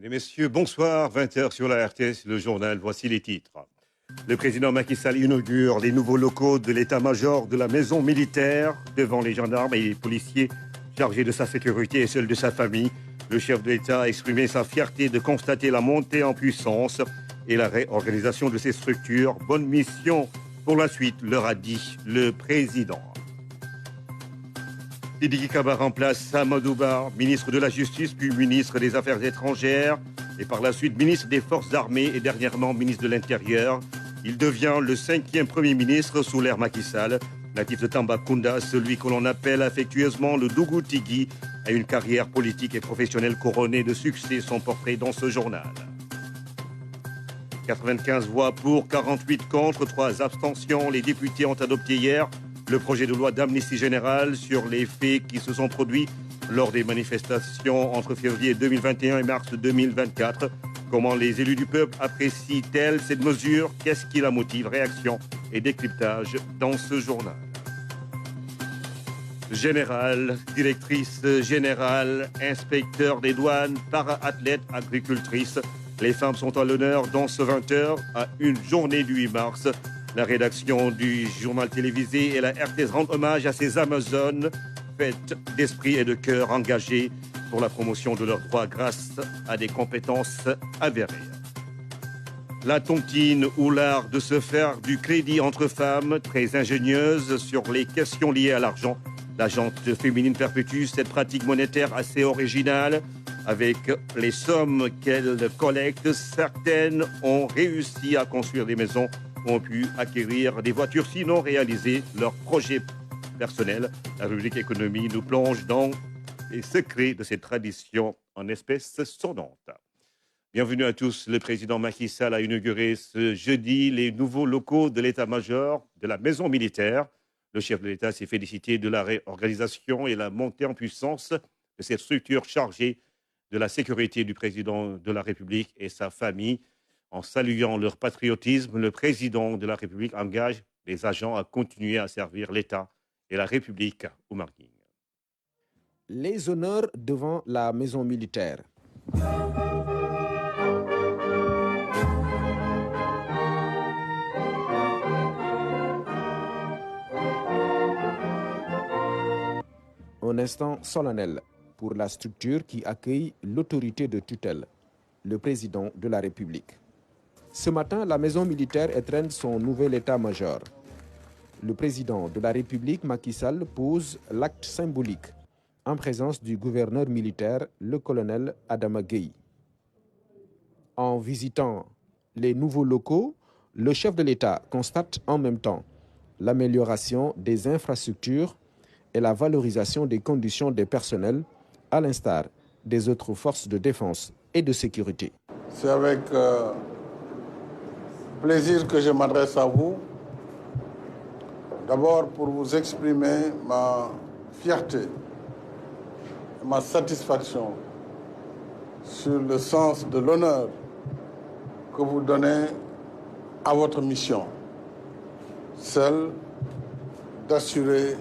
Mesdames et messieurs, bonsoir. 20h sur la RTS, le journal. Voici les titres. Le président Macky Sall inaugure les nouveaux locaux de l'état-major de la maison militaire devant les gendarmes et les policiers chargés de sa sécurité et celle de sa famille. Le chef de l'État a exprimé sa fierté de constater la montée en puissance et la réorganisation de ces structures. Bonne mission pour la suite, leur a dit le président. Sidiki Kaba remplace Amadou Ba, ministre de la Justice, puis ministre des Affaires étrangères, et par la suite ministre des Forces armées et dernièrement ministre de l'Intérieur. Il devient le 5e Premier ministre sous l'ère Macky Sall. Natif de Tambacounda, celui que l'on appelle affectueusement le Dougou Tigui, a une carrière politique et professionnelle couronnée de succès. Son portrait dans ce journal. 95 voix pour, 48 contre, 3 abstentions. Les députés ont adopté hier le projet de loi d'amnistie générale sur les faits qui se sont produits lors des manifestations entre février 2021 et mars 2024. Comment les élus du peuple apprécient-ils cette mesure? Qu'est-ce qui la motive? Réaction et décryptage dans ce journal. Général, directrice générale, inspecteur des douanes, para-athlète, agricultrice. Les femmes sont à l'honneur dans ce 20h à une journée du 8 mars. La rédaction du journal télévisé et la RTS rendent hommage à ces Amazones faites d'esprit et de cœur engagées pour la promotion de leurs droits grâce à des compétences avérées. La tontine ou l'art de se faire du crédit entre femmes, très ingénieuse sur les questions liées à l'argent. La jante féminine perpétue cette pratique monétaire assez originale. Avec les sommes qu'elle collecte, certaines ont réussi à construire des maisons, ont pu acquérir des voitures, sinon réaliser leurs projets personnels. La rubrique économie nous plonge dans les secrets de cette tradition en espèces sonnantes. Bienvenue à tous. Le président Macky Sall a inauguré ce jeudi les nouveaux locaux de l'état-major de la maison militaire. Le chef de l'État s'est félicité de la réorganisation et la montée en puissance de cette structure chargée de la sécurité du président de la République et sa famille. En saluant leur patriotisme, le président de la République engage les agents à continuer à servir l'État et la République au Marguerite. Les honneurs devant la maison militaire. Un instant solennel pour la structure qui accueille l'autorité de tutelle, le président de la République. Ce matin, la maison militaire étrenne son nouvel état-major. Le président de la République, Macky Sall, pose l'acte symbolique en présence du gouverneur militaire, le colonel Adama Gueye. En visitant les nouveaux locaux, le chef de l'État constate en même temps l'amélioration des infrastructures et la valorisation des conditions des personnels, à l'instar des autres forces de défense et de sécurité. C'est avec plaisir que je m'adresse à vous. D'abord pour vous exprimer ma fierté et ma satisfaction sur le sens de l'honneur que vous donnez à votre mission, celle d'assurer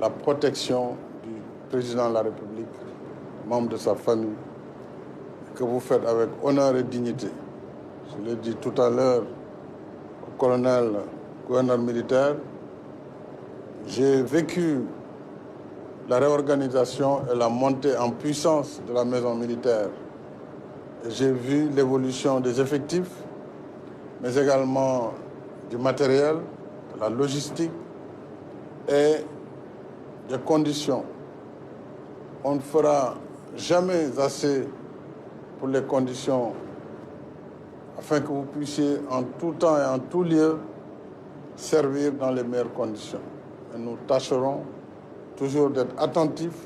la protection du président de la République, membre de sa famille, que vous faites avec honneur et dignité. Je l'ai dit tout à l'heure au colonel gouverneur militaire, j'ai vécu la réorganisation et la montée en puissance de la maison militaire. J'ai vu l'évolution des effectifs, mais également du matériel, de la logistique et des conditions. On ne fera jamais assez pour les conditions afin que vous puissiez en tout temps et en tout lieu servir dans les meilleures conditions. Et nous tâcherons toujours d'être attentifs,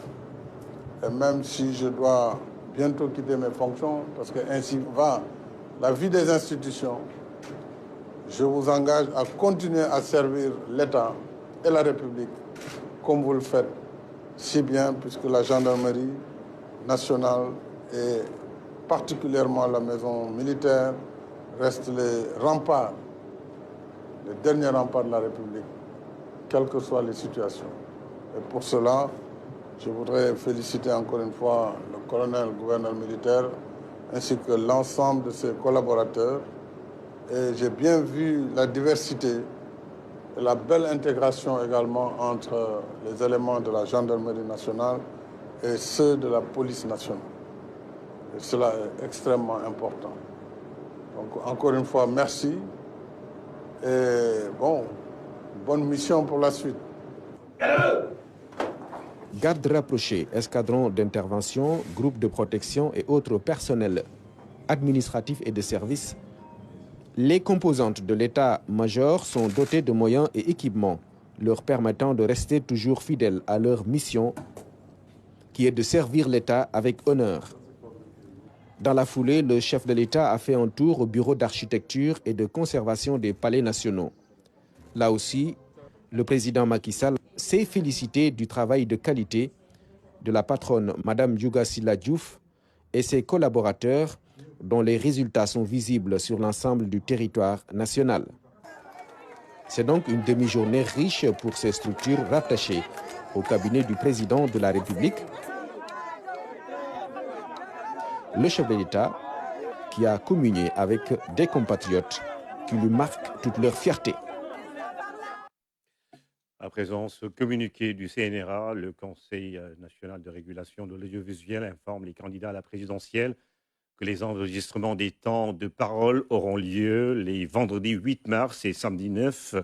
et même si je dois bientôt quitter mes fonctions, parce que ainsi va la vie des institutions, je vous engage à continuer à servir l'État et la République comme vous le faites si bien, puisque la gendarmerie nationale et particulièrement la maison militaire restent les remparts, les derniers remparts de la République, quelles que soient les situations. Et pour cela, je voudrais féliciter encore une fois le colonel gouverneur militaire ainsi que l'ensemble de ses collaborateurs. Et j'ai bien vu la diversité et la belle intégration également entre les éléments de la gendarmerie nationale et ceux de la police nationale. Et cela est extrêmement important. Donc, encore une fois, merci. Et bon, bonne mission pour la suite. Gardes rapprochés, escadrons d'intervention, groupes de protection et autres personnels administratifs et de services, les composantes de l'état-major sont dotées de moyens et équipements leur permettant de rester toujours fidèles à leur mission qui est de servir l'État avec honneur. Dans la foulée, le chef de l'État a fait un tour au bureau d'architecture et de conservation des palais nationaux. Là aussi, le président Macky Sall s'est félicité du travail de qualité de la patronne Mme Youga Sylla Diouf et ses collaborateurs dont les résultats sont visibles sur l'ensemble du territoire national. C'est donc une demi-journée riche pour ces structures rattachées au cabinet du président de la République, le chef de l'État qui a communié avec des compatriotes qui lui marquent toute leur fierté. À présent, ce communiqué du CNRA, le Conseil national de régulation de l'audiovisuel, informe les candidats à la présidentielle que les enregistrements des temps de parole auront lieu les vendredis 8 mars et samedi 9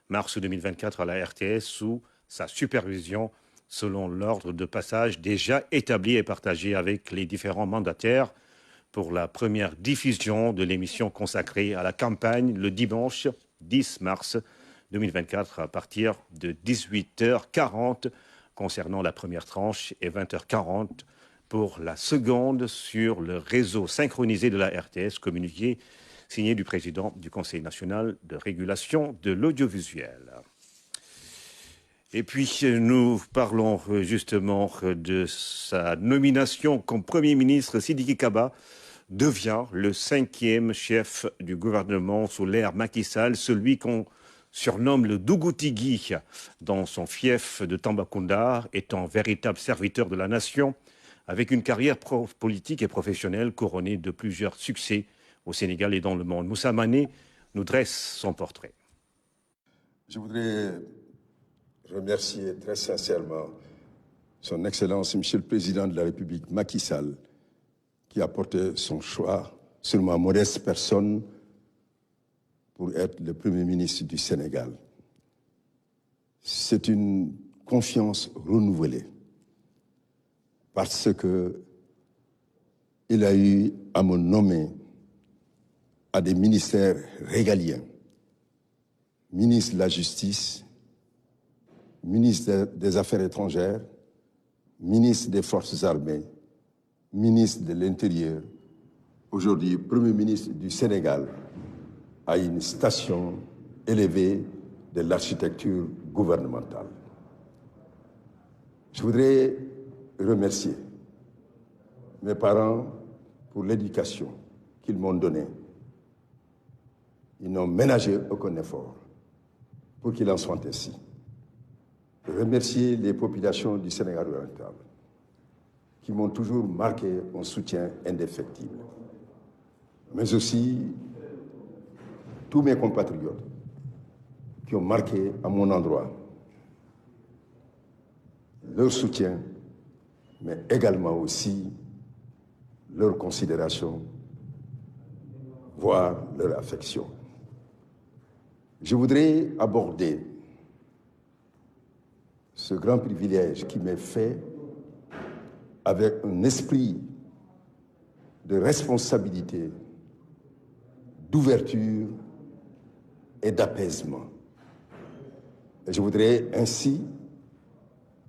mars 2024 à la RTS sous sa supervision selon l'ordre de passage déjà établi et partagé avec les différents mandataires pour la première diffusion de l'émission consacrée à la campagne le dimanche 10 mars 2024 à partir de 18h40 concernant la première tranche et 20h40 pour la seconde sur le réseau synchronisé de la RTS, communiqué signé du président du Conseil national de régulation de l'audiovisuel. Et puis, nous parlons justement de sa nomination comme Premier ministre. Sidiki Kaba devient le 5e chef du gouvernement sous l'ère Macky Sall, celui qu'on surnomme le Dougoutigui dans son fief de Tambacounda, étant véritable serviteur de la nation, avec une carrière politique et professionnelle couronnée de plusieurs succès au Sénégal et dans le monde. Moussa Mané nous dresse son portrait. Je voudrais remercier très sincèrement son Excellence, Monsieur le Président de la République, Macky Sall, qui a porté son choix sur ma modeste personne pour être le Premier ministre du Sénégal. C'est une confiance renouvelée parce qu'il a eu à me nommer à des ministères régaliens, ministre de la Justice, ministre des Affaires étrangères, ministre des Forces armées, ministre de l'Intérieur, aujourd'hui Premier ministre du Sénégal, à une station élevée de l'architecture gouvernementale. Je voudrais remercier mes parents pour l'éducation qu'ils m'ont donnée. Ils n'ont ménagé aucun effort pour qu'il en soit ainsi. Je remercie les populations du Sénégal oriental qui m'ont toujours marqué un soutien indéfectible, mais aussi tous mes compatriotes qui ont marqué à mon endroit leur soutien, mais également aussi leur considération, voire leur affection. Je voudrais aborder ce grand privilège qui m'est fait avec un esprit de responsabilité, d'ouverture et d'apaisement. Et je voudrais ainsi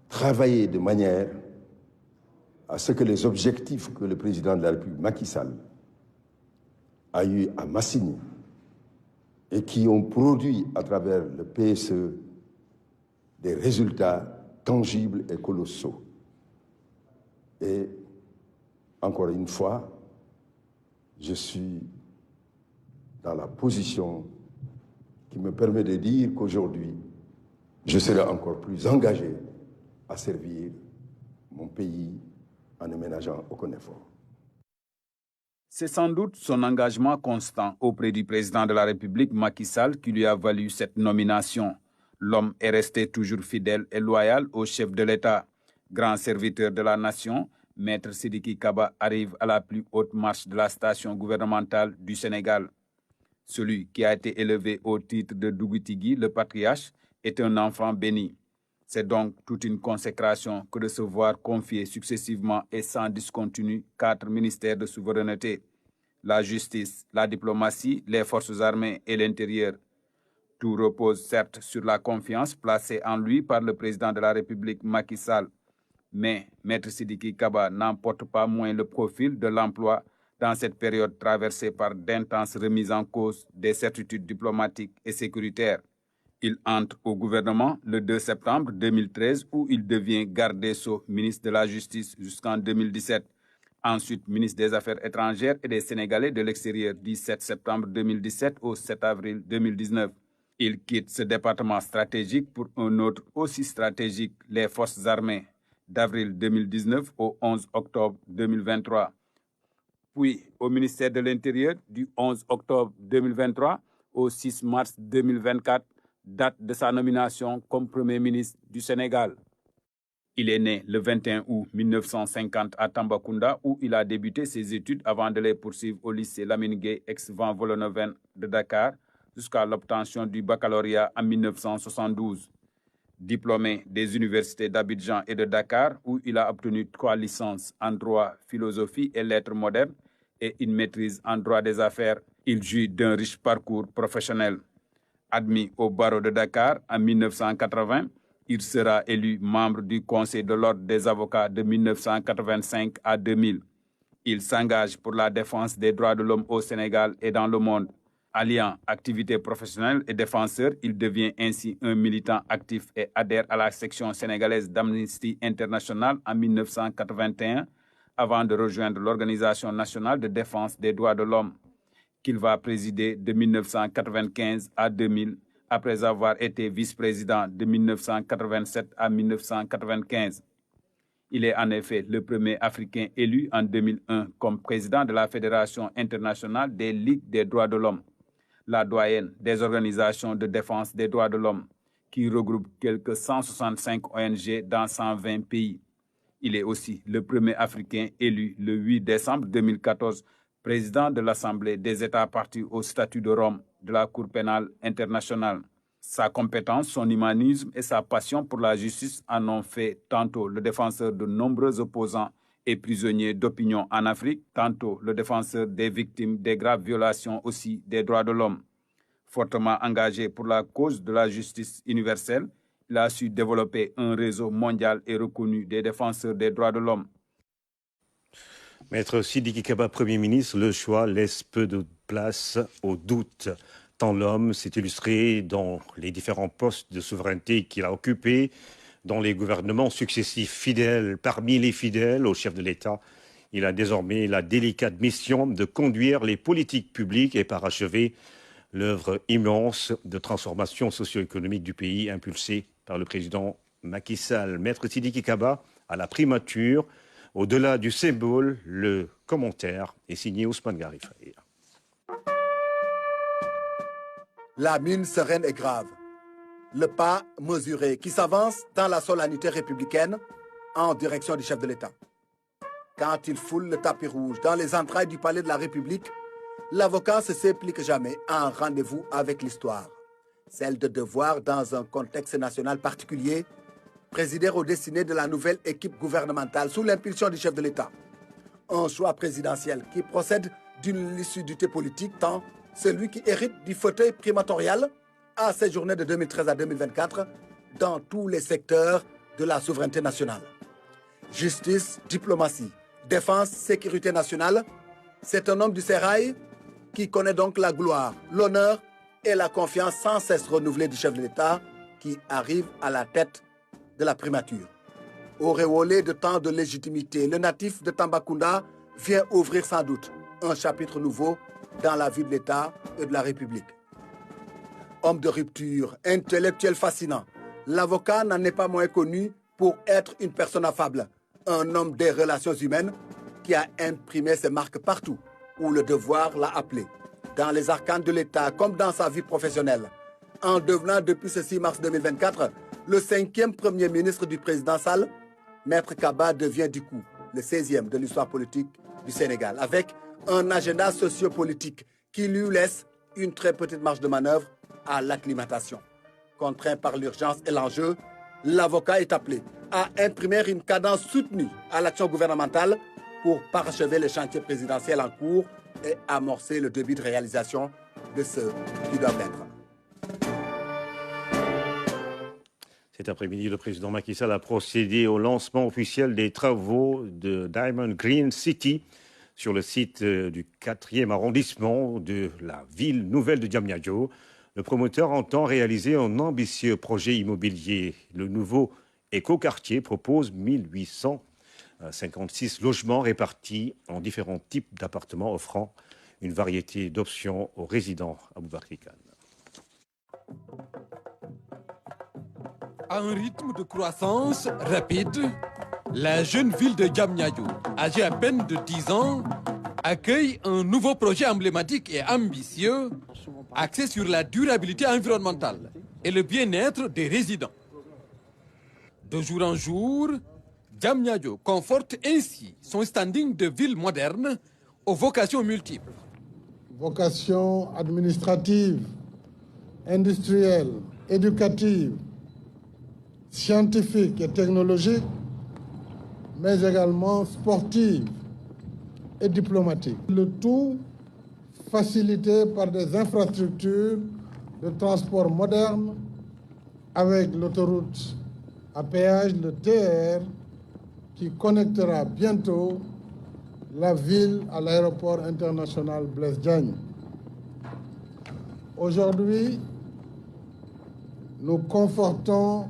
travailler de manière à ce que les objectifs que le président de la République, Macky Sall, a eu à m'assigner et qui ont produit à travers le PSE des résultats tangibles et colossaux. Et encore une fois, je suis dans la position qui me permet de dire qu'aujourd'hui, je serai encore plus engagé à servir mon pays en ne ménageant aucun effort. C'est sans doute son engagement constant auprès du président de la République, Macky Sall, qui lui a valu cette nomination. L'homme est resté toujours fidèle et loyal au chef de l'État. Grand serviteur de la nation, Maître Sidiki Kaba arrive à la plus haute marche de la station gouvernementale du Sénégal. Celui qui a été élevé au titre de Dougoutigui, le patriarche, est un enfant béni. C'est donc toute une consécration que de se voir confier successivement et sans discontinu 4 ministères de souveraineté, la justice, la diplomatie, les forces armées et l'intérieur. Tout repose certes sur la confiance placée en lui par le président de la République Macky Sall. Mais Maître Sidiki Kaba n'emporte pas moins le profil de l'emploi dans cette période traversée par d'intenses remises en cause des certitudes diplomatiques et sécuritaires. Il entre au gouvernement le 2 septembre 2013 où il devient garde des Sceaux, ministre de la Justice jusqu'en 2017. Ensuite, ministre des Affaires étrangères et des Sénégalais de l'extérieur du 7 septembre 2017 au 7 avril 2019. Il quitte ce département stratégique pour un autre aussi stratégique, les forces armées, d'avril 2019 au 11 octobre 2023. Puis au ministère de l'Intérieur du 11 octobre 2023 au 6 mars 2024, date de sa nomination comme Premier ministre du Sénégal. Il est né le 21 août 1950 à Tambacounda où il a débuté ses études avant de les poursuivre au lycée Lamine Gueye, ex-Van Vollenhoven de Dakar, jusqu'à l'obtention du baccalauréat en 1972. Diplômé des universités d'Abidjan et de Dakar où il a obtenu 3 licences en droit, philosophie et lettres modernes et une maîtrise en droit des affaires, il jouit d'un riche parcours professionnel. Admis au barreau de Dakar en 1980, il sera élu membre du Conseil de l'Ordre des avocats de 1985 à 2000. Il s'engage pour la défense des droits de l'homme au Sénégal et dans le monde. Alliant activité professionnelle et défenseur, il devient ainsi un militant actif et adhère à la section sénégalaise d'Amnesty International en 1981 avant de rejoindre l'Organisation nationale de défense des droits de l'homme, qu'il va présider de 1995 à 2000, après avoir été vice-président de 1987 à 1995. Il est en effet le premier Africain élu en 2001 comme président de la Fédération internationale des Ligues des droits de l'homme, la doyenne des organisations de défense des droits de l'homme, qui regroupe quelques 165 ONG dans 120 pays. Il est aussi le premier Africain élu le 8 décembre 2014 président de l'Assemblée des États partis au statut de Rome de la Cour pénale internationale. Sa compétence, son humanisme et sa passion pour la justice en ont fait tantôt le défenseur de nombreux opposants et prisonniers d'opinion en Afrique, tantôt le défenseur des victimes des graves violations aussi des droits de l'homme. Fortement engagé pour la cause de la justice universelle, il a su développer un réseau mondial et reconnu des défenseurs des droits de l'homme. Maître Sidiki Kaba, Premier ministre, le choix laisse peu de place au doute, tant l'homme s'est illustré dans les différents postes de souveraineté qu'il a occupés, dans les gouvernements successifs. Fidèle parmi les fidèles au chef de l'État, il a désormais la délicate mission de conduire les politiques publiques et parachever l'œuvre immense de transformation socio-économique du pays impulsée par le président Macky Sall. Maître Sidiki Kaba à la primature. Au-delà du symbole, le commentaire est signé Ousmane Garifaye. La mine sereine et grave. Le pas mesuré qui s'avance dans la solennité républicaine en direction du chef de l'État. Quand il foule le tapis rouge dans les entrailles du palais de la République, l'avocat ne s'implique jamais en rendez-vous avec l'histoire. Celle de devoir, dans un contexte national particulier, présider aux destinées de la nouvelle équipe gouvernementale sous l'impulsion du chef de l'État. Un choix présidentiel qui procède d'une lucidité politique, tant celui qui hérite du fauteuil primatorial a séjourné de 2013 à 2024 dans tous les secteurs de la souveraineté nationale. Justice, diplomatie, défense, sécurité nationale, c'est un homme du sérail qui connaît donc la gloire, l'honneur et la confiance sans cesse renouvelée du chef de l'État qui arrive à la tête de la primature. Auréolé de tant de légitimité, le natif de Tambacounda vient ouvrir sans doute un chapitre nouveau dans la vie de l'État et de la République. Homme de rupture, intellectuel fascinant, l'avocat n'en est pas moins connu pour être une personne affable, un homme des relations humaines qui a imprimé ses marques partout où le devoir l'a appelé, dans les arcanes de l'État comme dans sa vie professionnelle, en devenant depuis ce 6 mars 2024 le 5e Premier ministre du président Sall, Maître Kaba devient du coup le 16e de l'histoire politique du Sénégal, avec un agenda sociopolitique qui lui laisse une très petite marge de manœuvre à l'acclimatation. Contraint par l'urgence et l'enjeu, l'avocat est appelé à imprimer une cadence soutenue à l'action gouvernementale pour parachever les chantiers présidentiels en cours et amorcer le début de réalisation de ceux qui doivent être. Cet après-midi, le président Macky Sall a procédé au lancement officiel des travaux de Diamond Green City sur le site du 4e arrondissement de la ville nouvelle de Diamniadio. Le promoteur entend réaliser un ambitieux projet immobilier. Le nouveau écoquartier propose 1856 logements répartis en différents types d'appartements offrant une variété d'options aux résidents à Aboubakry Kane. À un rythme de croissance rapide, la jeune ville de Diamniadio, âgée à peine de 10 ans, accueille un nouveau projet emblématique et ambitieux axé sur la durabilité environnementale et le bien-être des résidents. De jour en jour, Diamniadio conforte ainsi son standing de ville moderne aux vocations multiples. Vocation administrative, industrielle, éducative, scientifique et technologique, mais également sportive et diplomatique. Le tout facilité par des infrastructures de transport modernes avec l'autoroute à péage, le TER, qui connectera bientôt la ville à l'aéroport international Blaise Diagne. Aujourd'hui, nous confortons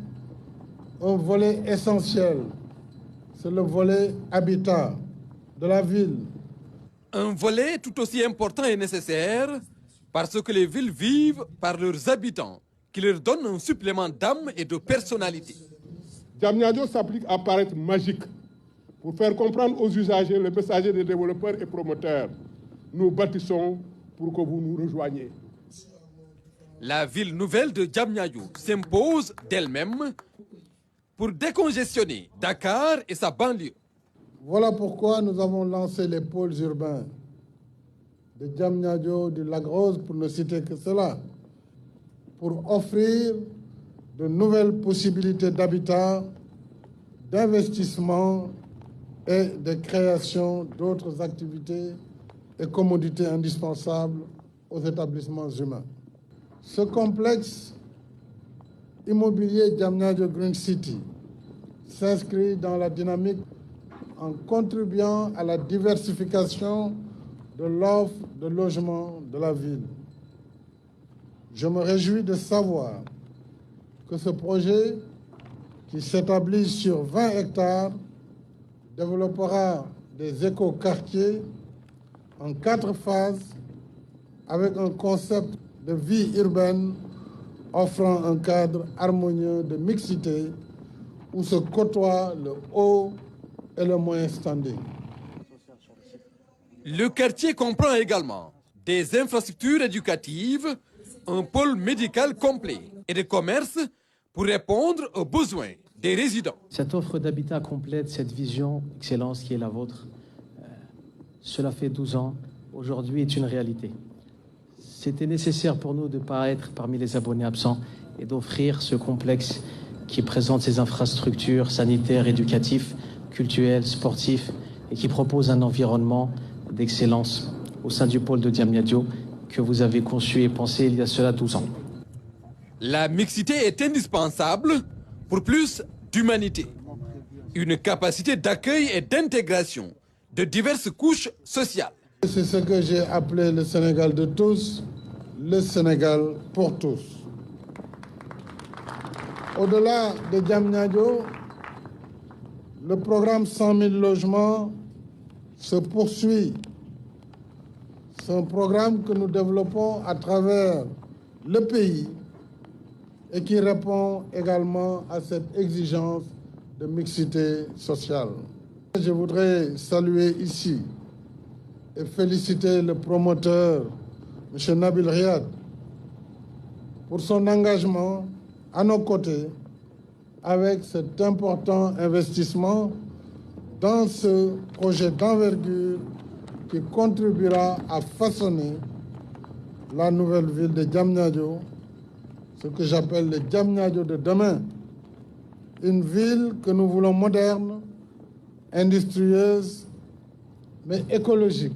un volet essentiel, c'est le volet habitat de la ville. Un volet tout aussi important et nécessaire parce que les villes vivent par leurs habitants, qui leur donnent un supplément d'âme et de personnalité. Diamniadio s'applique à paraître magique pour faire comprendre aux usagers le messager des développeurs et promoteurs. Nous bâtissons pour que vous nous rejoigniez. La ville nouvelle de Diamniadio s'impose d'elle-même pour décongestionner Dakar et sa banlieue. Voilà pourquoi nous avons lancé les pôles urbains de Diamniadio, du Lac Rose, pour ne citer que cela, pour offrir de nouvelles possibilités d'habitat, d'investissement et de création d'autres activités et commodités indispensables aux établissements humains. Ce complexe immobilier Diamniadio Green City s'inscrit dans la dynamique en contribuant à la diversification de l'offre de logement de la ville. Je me réjouis de savoir que ce projet, qui s'établit sur 20 hectares, développera des écoquartiers en 4 phases avec un concept de vie urbaine offrant un cadre harmonieux de mixité où se côtoient le haut et le moyen standing. Le quartier comprend également des infrastructures éducatives, un pôle médical complet et des commerces pour répondre aux besoins des résidents. Cette offre d'habitat complète cette vision excellence qui est la vôtre. Cela fait 12 ans, aujourd'hui est une réalité. C'était nécessaire pour nous de ne pas être parmi les abonnés absents et d'offrir ce complexe qui présente ces infrastructures sanitaires, éducatives, culturelles, sportives et qui propose un environnement d'excellence au sein du pôle de Diamniadio que vous avez conçu et pensé il y a cela 12 ans. La mixité est indispensable pour plus d'humanité, une capacité d'accueil et d'intégration de diverses couches sociales. C'est ce que j'ai appelé le Sénégal de tous, le Sénégal pour tous. Au-delà de Diamniadio, le programme 100 000 logements se poursuit. C'est un programme que nous développons à travers le pays et qui répond également à cette exigence de mixité sociale. Je voudrais saluer ici et féliciter le promoteur, M. Nabil Riyad, pour son engagement à nos côtés avec cet important investissement dans ce projet d'envergure qui contribuera à façonner la nouvelle ville de Diamniadio, ce que j'appelle le Diamniadio de demain. Une ville que nous voulons moderne, industrieuse, mais écologique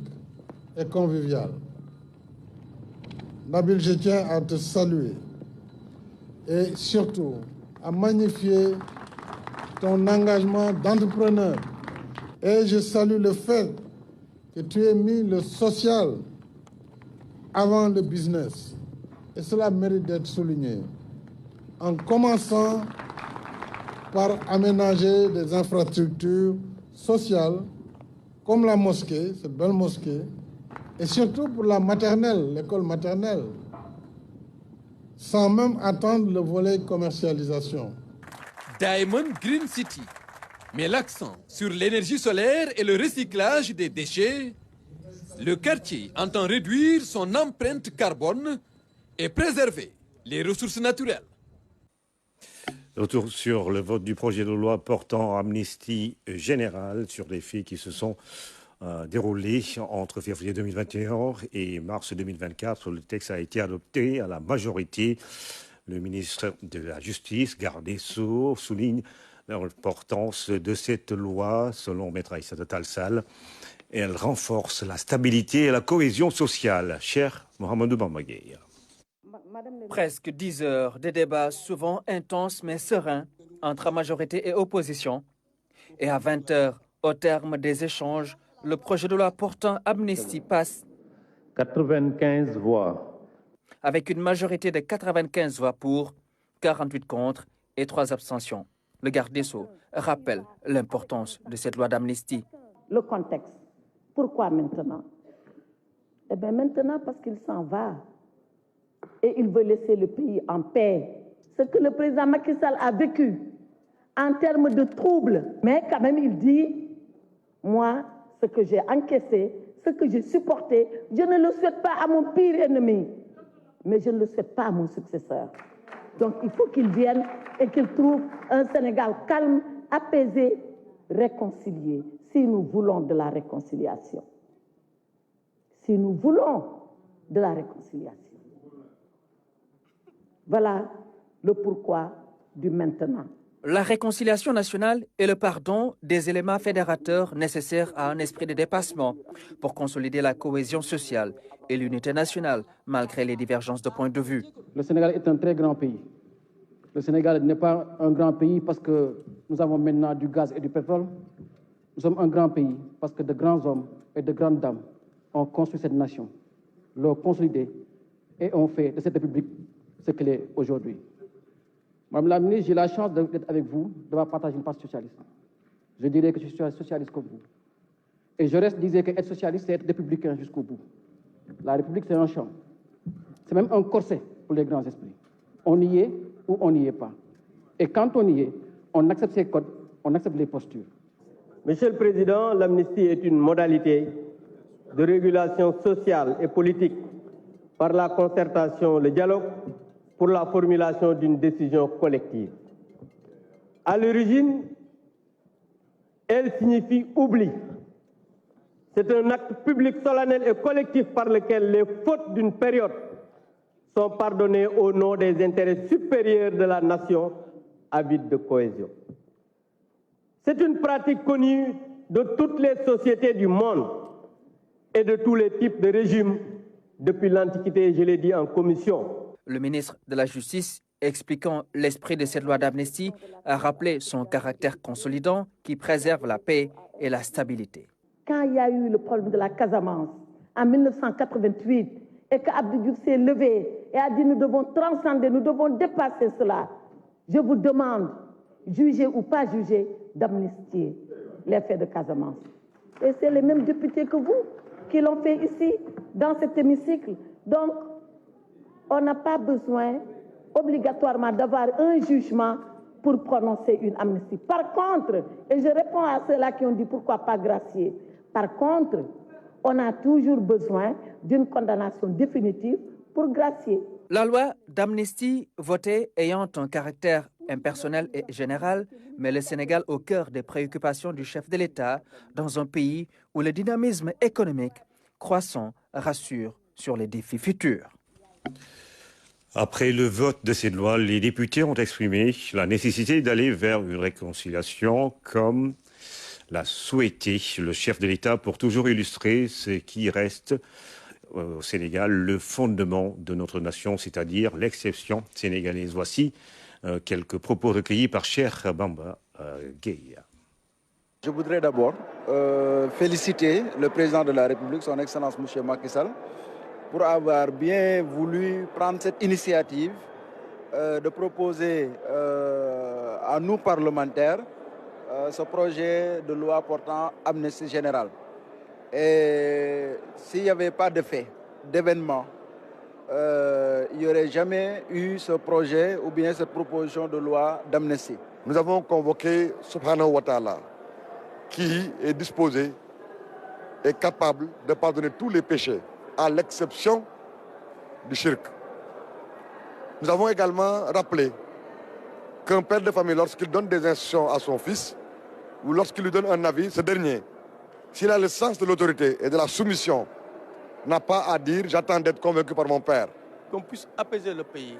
et conviviale. Nabil, je tiens à te saluer et surtout à magnifier ton engagement d'entrepreneur. Et je salue le fait que tu aies mis le social avant le business. Et cela mérite d'être souligné. En commençant par aménager des infrastructures sociales comme la mosquée, cette belle mosquée, et surtout pour la maternelle, l'école maternelle, sans même attendre le volet commercialisation. Diamond Green City met l'accent sur l'énergie solaire et le recyclage des déchets. Le quartier entend réduire son empreinte carbone et préserver les ressources naturelles. Retour sur le vote du projet de loi portant amnistie générale sur les faits qui se sont déroulés entre février 2021 et mars 2024. Le texte a été adopté à la majorité. Le ministre de la Justice, garde des Sceaux, souligne l'importance de cette loi. Selon Maître Aïssata Tall Sall, elle renforce la stabilité et la cohésion sociale. Cher Mohamedou Bamba Gueye. Presque 10 heures de débats souvent intenses mais sereins entre majorité et opposition. Et à 20 heures, au terme des échanges, le projet de loi portant amnistie passe 95 voix. Avec une majorité de 95 voix pour, 48 contre et 3 abstentions. Le garde des Sceaux rappelle l'importance de cette loi d'amnistie. Le contexte. Pourquoi maintenant? Eh bien maintenant parce qu'il s'en va. Et il veut laisser le pays en paix. Ce que le président Macky Sall a vécu en termes de troubles. Mais quand même, il dit, moi, ce que j'ai encaissé, ce que j'ai supporté, je ne le souhaite pas à mon pire ennemi. Mais je ne le souhaite pas à mon successeur. Donc il faut qu'il vienne et qu'il trouve un Sénégal calme, apaisé, réconcilié. Si nous voulons de la réconciliation. Si nous voulons de la réconciliation. Voilà le pourquoi du maintenant. La réconciliation nationale et le pardon des éléments fédérateurs nécessaires à un esprit de dépassement pour consolider la cohésion sociale et l'unité nationale malgré les divergences de points de vue. Le Sénégal est un très grand pays. Le Sénégal n'est pas un grand pays parce que nous avons maintenant du gaz et du pétrole. Nous sommes un grand pays parce que de grands hommes et de grandes dames ont construit cette nation, l'ont consolidée et ont fait de cette République ce qu'elle est aujourd'hui. Madame la ministre, j'ai la chance d'être avec vous, de partager une partie socialiste. Je dirais que je suis socialiste comme vous. Et je reste disais qu'être socialiste, c'est être républicain jusqu'au bout. La République, c'est un champ. C'est même un corset pour les grands esprits. On y est ou on n'y est pas. Et quand on y est, on accepte ses codes, on accepte les postures. Monsieur le Président, l'amnistie est une modalité de régulation sociale et politique par la concertation, le dialogue, pour la formulation d'une décision collective. À l'origine, elle signifie oubli. C'est un acte public solennel et collectif par lequel les fautes d'une période sont pardonnées au nom des intérêts supérieurs de la nation avide de cohésion. C'est une pratique connue de toutes les sociétés du monde et de tous les types de régimes depuis l'Antiquité, je l'ai dit en commission. Le ministre de la Justice, expliquant l'esprit de cette loi d'amnistie, a rappelé son caractère consolidant qui préserve la paix et la stabilité. Quand il y a eu le problème de la Casamance en 1988 et qu'Abdou Diouf s'est levé et a dit nous devons transcender, nous devons dépasser cela, je vous demande, juger ou pas juger, d'amnistier les faits de Casamance. Et c'est les mêmes députés que vous qui l'ont fait ici, dans cet hémicycle. Donc, on n'a pas besoin obligatoirement d'avoir un jugement pour prononcer une amnistie. Par contre, et je réponds à ceux-là qui ont dit pourquoi pas gracier, par contre, on a toujours besoin d'une condamnation définitive pour gracier. La loi d'amnistie votée ayant un caractère impersonnel et général met le Sénégal au cœur des préoccupations du chef de l'État dans un pays où le dynamisme économique croissant rassure sur les défis futurs. Après le vote de cette loi, les députés ont exprimé la nécessité d'aller vers une réconciliation comme l'a souhaité le chef de l'État pour toujours illustrer ce qui reste au Sénégal le fondement de notre nation, c'est-à-dire l'exception sénégalaise. Voici quelques propos recueillis par Cheikh Bamba Gueye. Je voudrais d'abord féliciter le président de la République, son Excellence M. Macky Sall, pour avoir bien voulu prendre cette initiative de proposer à nous parlementaires ce projet de loi portant amnistie générale. Et s'il n'y avait pas de fait, d'événement, il n'y aurait jamais eu ce projet ou bien cette proposition de loi d'amnistie. Nous avons convoqué Subhanahu wa Ta'ala, qui est disposé et capable de pardonner tous les péchés, à l'exception du shirk. Nous avons également rappelé qu'un père de famille, lorsqu'il donne des instructions à son fils, ou lorsqu'il lui donne un avis, ce dernier, s'il a le sens de l'autorité et de la soumission, n'a pas à dire « j'attends d'être convaincu par mon père ». Qu'on puisse apaiser le pays,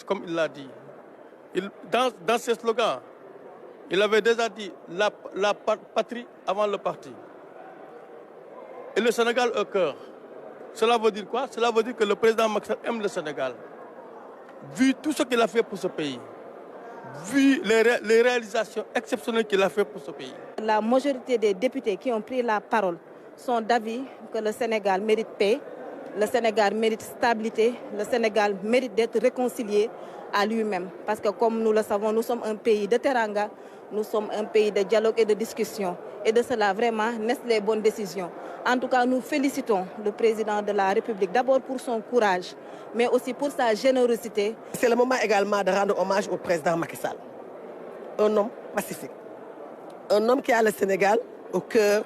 comme il l'a dit. Dans ses slogans, il avait déjà dit la patrie avant le parti. Et le Sénégal au cœur. Cela veut dire quoi? Cela veut dire que le président Macky Sall aime le Sénégal. Vu tout ce qu'il a fait pour ce pays, vu les réalisations exceptionnelles qu'il a fait pour ce pays. La majorité des députés qui ont pris la parole sont d'avis que le Sénégal mérite paix, le Sénégal mérite stabilité, le Sénégal mérite d'être réconcilié à lui-même. Parce que comme nous le savons, nous sommes un pays de teranga, nous sommes un pays de dialogue et de discussion. Et de cela, vraiment, naissent les bonnes décisions. En tout cas, nous félicitons le président de la République, d'abord pour son courage, mais aussi pour sa générosité. C'est le moment également de rendre hommage au président Macky Sall. Un homme pacifique. Un homme qui a le Sénégal au cœur,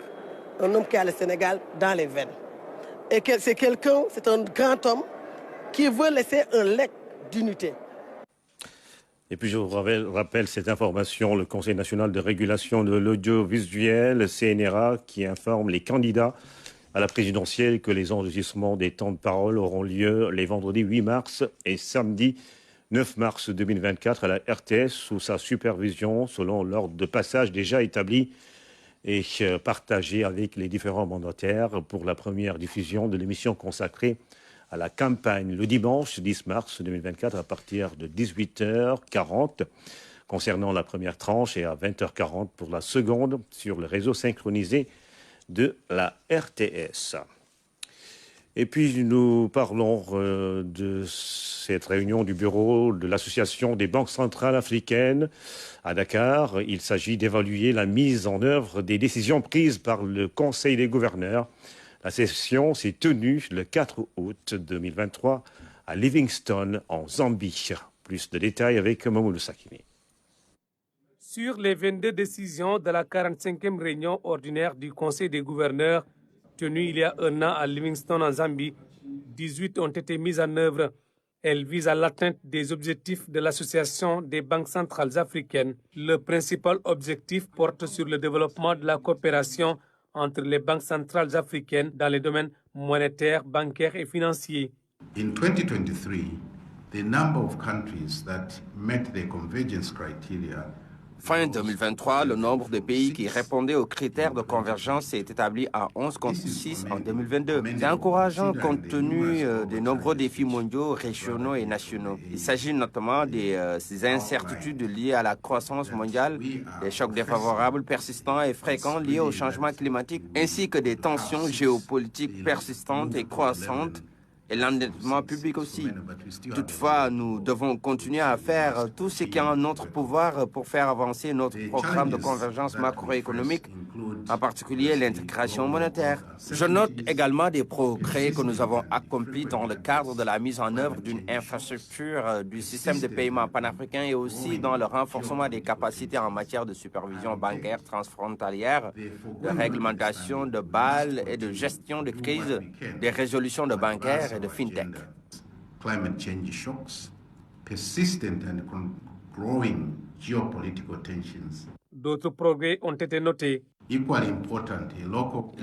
un homme qui a le Sénégal dans les veines. Et c'est quelqu'un, c'est un grand homme qui veut laisser un legs d'unité. Et puis je vous rappelle cette information, le Conseil national de régulation de l'audiovisuel, le CNRA, qui informe les candidats à la présidentielle que les enregistrements des temps de parole auront lieu les vendredis 8 mars et samedi 9 mars 2024 à la RTS sous sa supervision selon l'ordre de passage déjà établi et partagé avec les différents mandataires pour la première diffusion de l'émission consacrée à la campagne le dimanche 10 mars 2024 à partir de 18h40 concernant la première tranche et à 20h40 pour la seconde sur le réseau synchronisé de la RTS. Et puis nous parlons de cette réunion du bureau de l'Association des banques centrales africaines à Dakar. Il s'agit d'évaluer la mise en œuvre des décisions prises par le Conseil des gouverneurs. La session s'est tenue le 4 août 2023 à Livingstone, en Zambie. Plus de détails avec Mamoudou Sakini. Sur les 22 décisions de la 45e réunion ordinaire du Conseil des gouverneurs tenue il y a un an à Livingstone, en Zambie, 18 ont été mises en œuvre. Elles visent à l'atteinte des objectifs de l'Association des banques centrales africaines. Le principal objectif porte sur le développement de la coopération entre les banques centrales africaines dans les domaines monétaires, bancaires et financiers. In 2023, the number of countries that met the convergence criteria. Fin 2023, le nombre de pays qui répondaient aux critères de convergence s'est établi à 11 contre 6 en 2022. C'est encourageant compte tenu des nombreux défis mondiaux, régionaux et nationaux. Il s'agit notamment des incertitudes liées à la croissance mondiale, des chocs défavorables persistants et fréquents liés au changement climatique, ainsi que des tensions géopolitiques persistantes et croissantes, et l'endettement public aussi. Toutefois, nous devons continuer à faire tout ce qui est en notre pouvoir pour faire avancer notre programme de convergence macroéconomique en particulier l'intégration monétaire. Je note également des progrès que nous avons accomplis dans le cadre de la mise en œuvre d'une infrastructure du système de paiement panafricain et aussi dans le renforcement des capacités en matière de supervision bancaire transfrontalière, de réglementation de Bâle et de gestion de crise, des résolutions de bancaires et de fintech. Climate change shocks, persistent and growing geopolitical tensions. D'autres progrès ont été notés. Il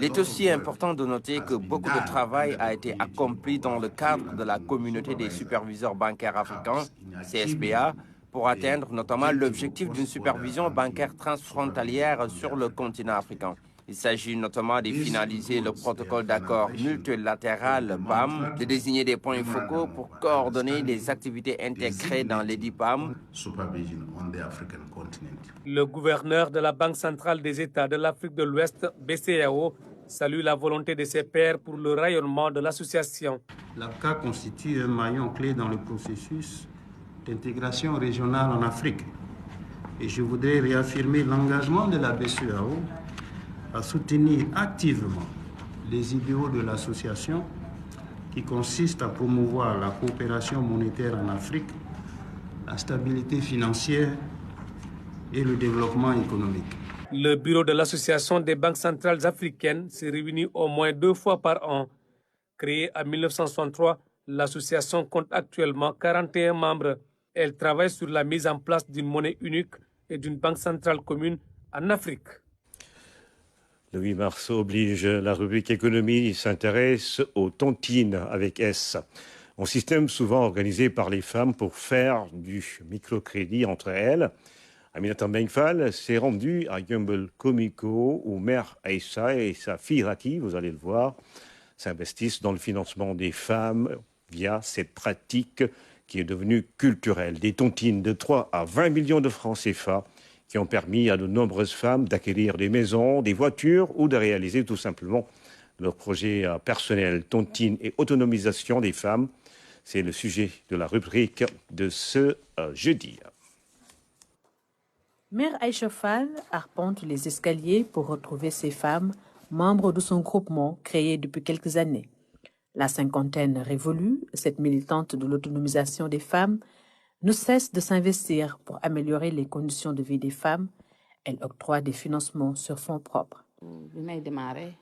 est aussi important de noter que beaucoup de travail a été accompli dans le cadre de la communauté des superviseurs bancaires africains, CSBA, pour atteindre notamment l'objectif d'une supervision bancaire transfrontalière sur le continent africain. Il s'agit notamment de finaliser le protocole d'accord multilatéral PAM, de désigner des points focaux pour coordonner des activités intégrées dans les DIPAM. Le gouverneur de la Banque centrale des États de l'Afrique de l'Ouest, BCEAO, salue la volonté de ses pairs pour le rayonnement de l'association. L'AFCA constitue un maillon clé dans le processus d'intégration régionale en Afrique. Et je voudrais réaffirmer l'engagement de la BCEAO à soutenir activement les idéaux de l'association qui consistent à promouvoir la coopération monétaire en Afrique, la stabilité financière et le développement économique. Le bureau de l'Association des banques centrales africaines s'est réuni au moins 2 fois par an. Créée en 1963, l'association compte actuellement 41 membres. Elle travaille sur la mise en place d'une monnaie unique et d'une banque centrale commune en Afrique. Le 8 mars oblige, la rubrique économie s'intéresse aux tontines avec S. Un système souvent organisé par les femmes pour faire du microcrédit entre elles. Aminata Mbengue s'est rendue à Yumbel Komiko où Mère Aïssa et sa fille Raki, vous allez le voir, s'investissent dans le financement des femmes via cette pratique qui est devenue culturelle. Des tontines de 3 à 20 millions de francs CFA qui ont permis à de nombreuses femmes d'acquérir des maisons, des voitures ou de réaliser tout simplement leurs projets personnels. Tontine et autonomisation des femmes, c'est le sujet de la rubrique de ce jeudi. Mère Aïcha Fall arpente les escaliers pour retrouver ces femmes, membres de son groupement créé depuis quelques années. La cinquantaine révolue, cette militante de l'autonomisation des femmes ne cesse de s'investir pour améliorer les conditions de vie des femmes. Elle octroie des financements sur fonds propres. Je vais démarrer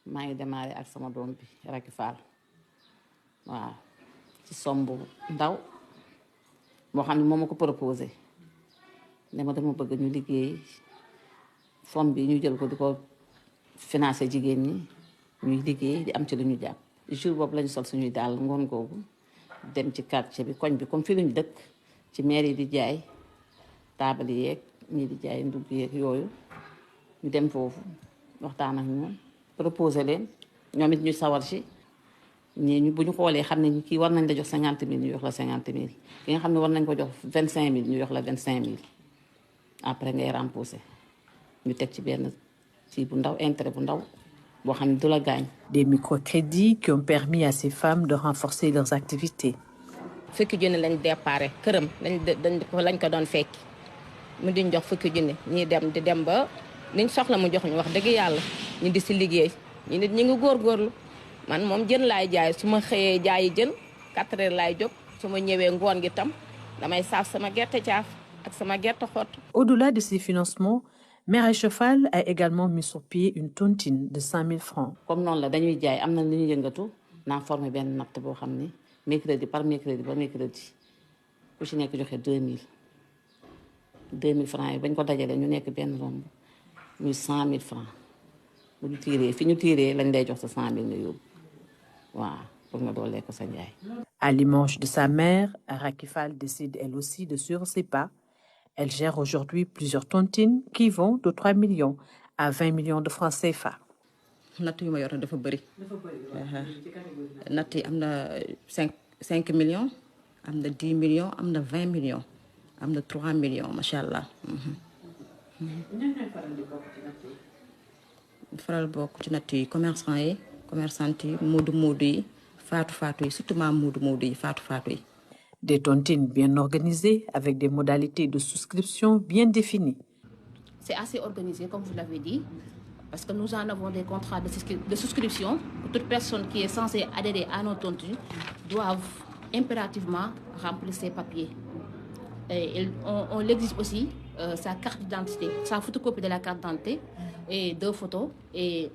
avec sama doom bi Racky Fall waaw ci somme bu ndaw boo xam ne moo ma ko proposé ne ma dama bëgg ñu liggéey fond bi ñu jël ko di ko financer jigéen ñi ñuy liggéey di am ci lu ñu jàpp. Jour boobu lañu sol suñuy daal ngoon googu dem ci quartier bi koñ bi comme fii lañu dëkk ci maire yi di jaay taabal yeeg ñii di jaay ndugg yeeg yooyu ñu dem foofu waxtaan ak ñoom proposé leen ñoom it ñu sawar ci ñii ñu bu ñu xoolee xam ne kii war nañ la jox 50 000 ñu jox la 50 000 ki nga xam ne war nañ ko jox 25 000 ñu jox la 25 000 après ngay rembourser ñu teg ci benn ci bu ndaw intérêt bu ndaw boo xam ne du la gaañ. Des microcrédits qui ont permis à ces femmes de renforcer leurs activités. fukki junni lañ déparé këram lañ ko doon fekki mu diñ jox fukki junni ñi dem di dem ba liñ soxla mu jox ñu wax dëgg yàlla ñu di si liggéey ñi nit ñi ngi góorgóorlu man moom jën laay jaay su ma xëyee jaayi jën 4 heures laay jóg su ma ñëwee ngoon gi tam damay saaf sama gerte caaf ak sama gerte xott. Au-delà de ces financements, Mère Aïcha Fall a également mis sur pied une tontine de 5 000 francs. Comme noonu la dañuy jaay am na lu ñu yëngatu naa formé benn natt boo xam ni mercredi par mercredi ba mercredi ku ci nekk joxe 2000 francs yi bañ ko dajalee ñu nekk benn romb muy 100 000 francs bu ñu tiiree fi ñu tiiree lañ lay jox sa 100 000 nga yóbbu waaw pour nga doolee ko sa njaay. À l'image de sa mère, Racky Fall décide elle aussi de suivre ses pas. Elle gère aujourd'hui plusieurs tontines qui vont de 3 millions à 20 millions de francs CFA. natt yu ma yor dafa bëri. natt yi am na 5 millions am na 10 millions am na 20 millions am na 3 millions macha allah. faral bokk ci natt yi commerçant yi commerçante yi moodu yi faatu yi surtout maa moodu yi faatu yi. Des tontines bien organisées avec des modalités de souscription bien définies. C'est assez organisé, comme vous l'avez dit. Parce que nous en avons des contrats de souscription. Toute personne qui est censée adhérer à nos tontus doivent impérativement remplir ces papiers. Et on l'exige aussi, sa carte d'identité, sa photocopie de la carte d'identité et 2 photos et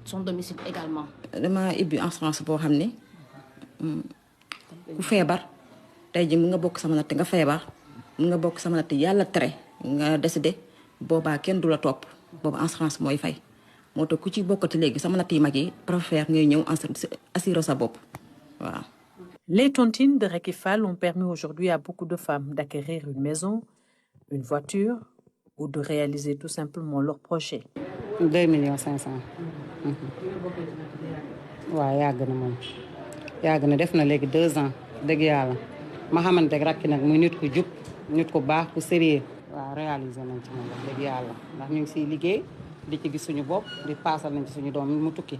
son domicile également. dama ibbi assurance boo xam ne ku feebar tey ji mu nga bokk sama natt nga feebar mu nga bokk sama natt yàlla tere nga décidé boobaa kenn du la topp boobu assurance mooy fay moo tax ku ci bokkati léegi sama natt yi mag yi préfère ngay ñëw assurer sa bopp waaw. Les tontines de Recky Fall ont permis aujourd'hui à beaucoup de femmes d'acquérir une maison, une voiture ou de réaliser tout simplement leurs projets. 2,5 millions. waaw yàgg na moom yàgg na def na léegi 2 ans dëgg yàlla ma xamante ne rakki nag muy nit ku jub nit ku baax ku sérieux waaw réaliser nañ ci moom dëgg yàlla ndax ñu ngi siy liggéey di ci gis suñu bopp di paasal nañ ci suñu doom mu tukki.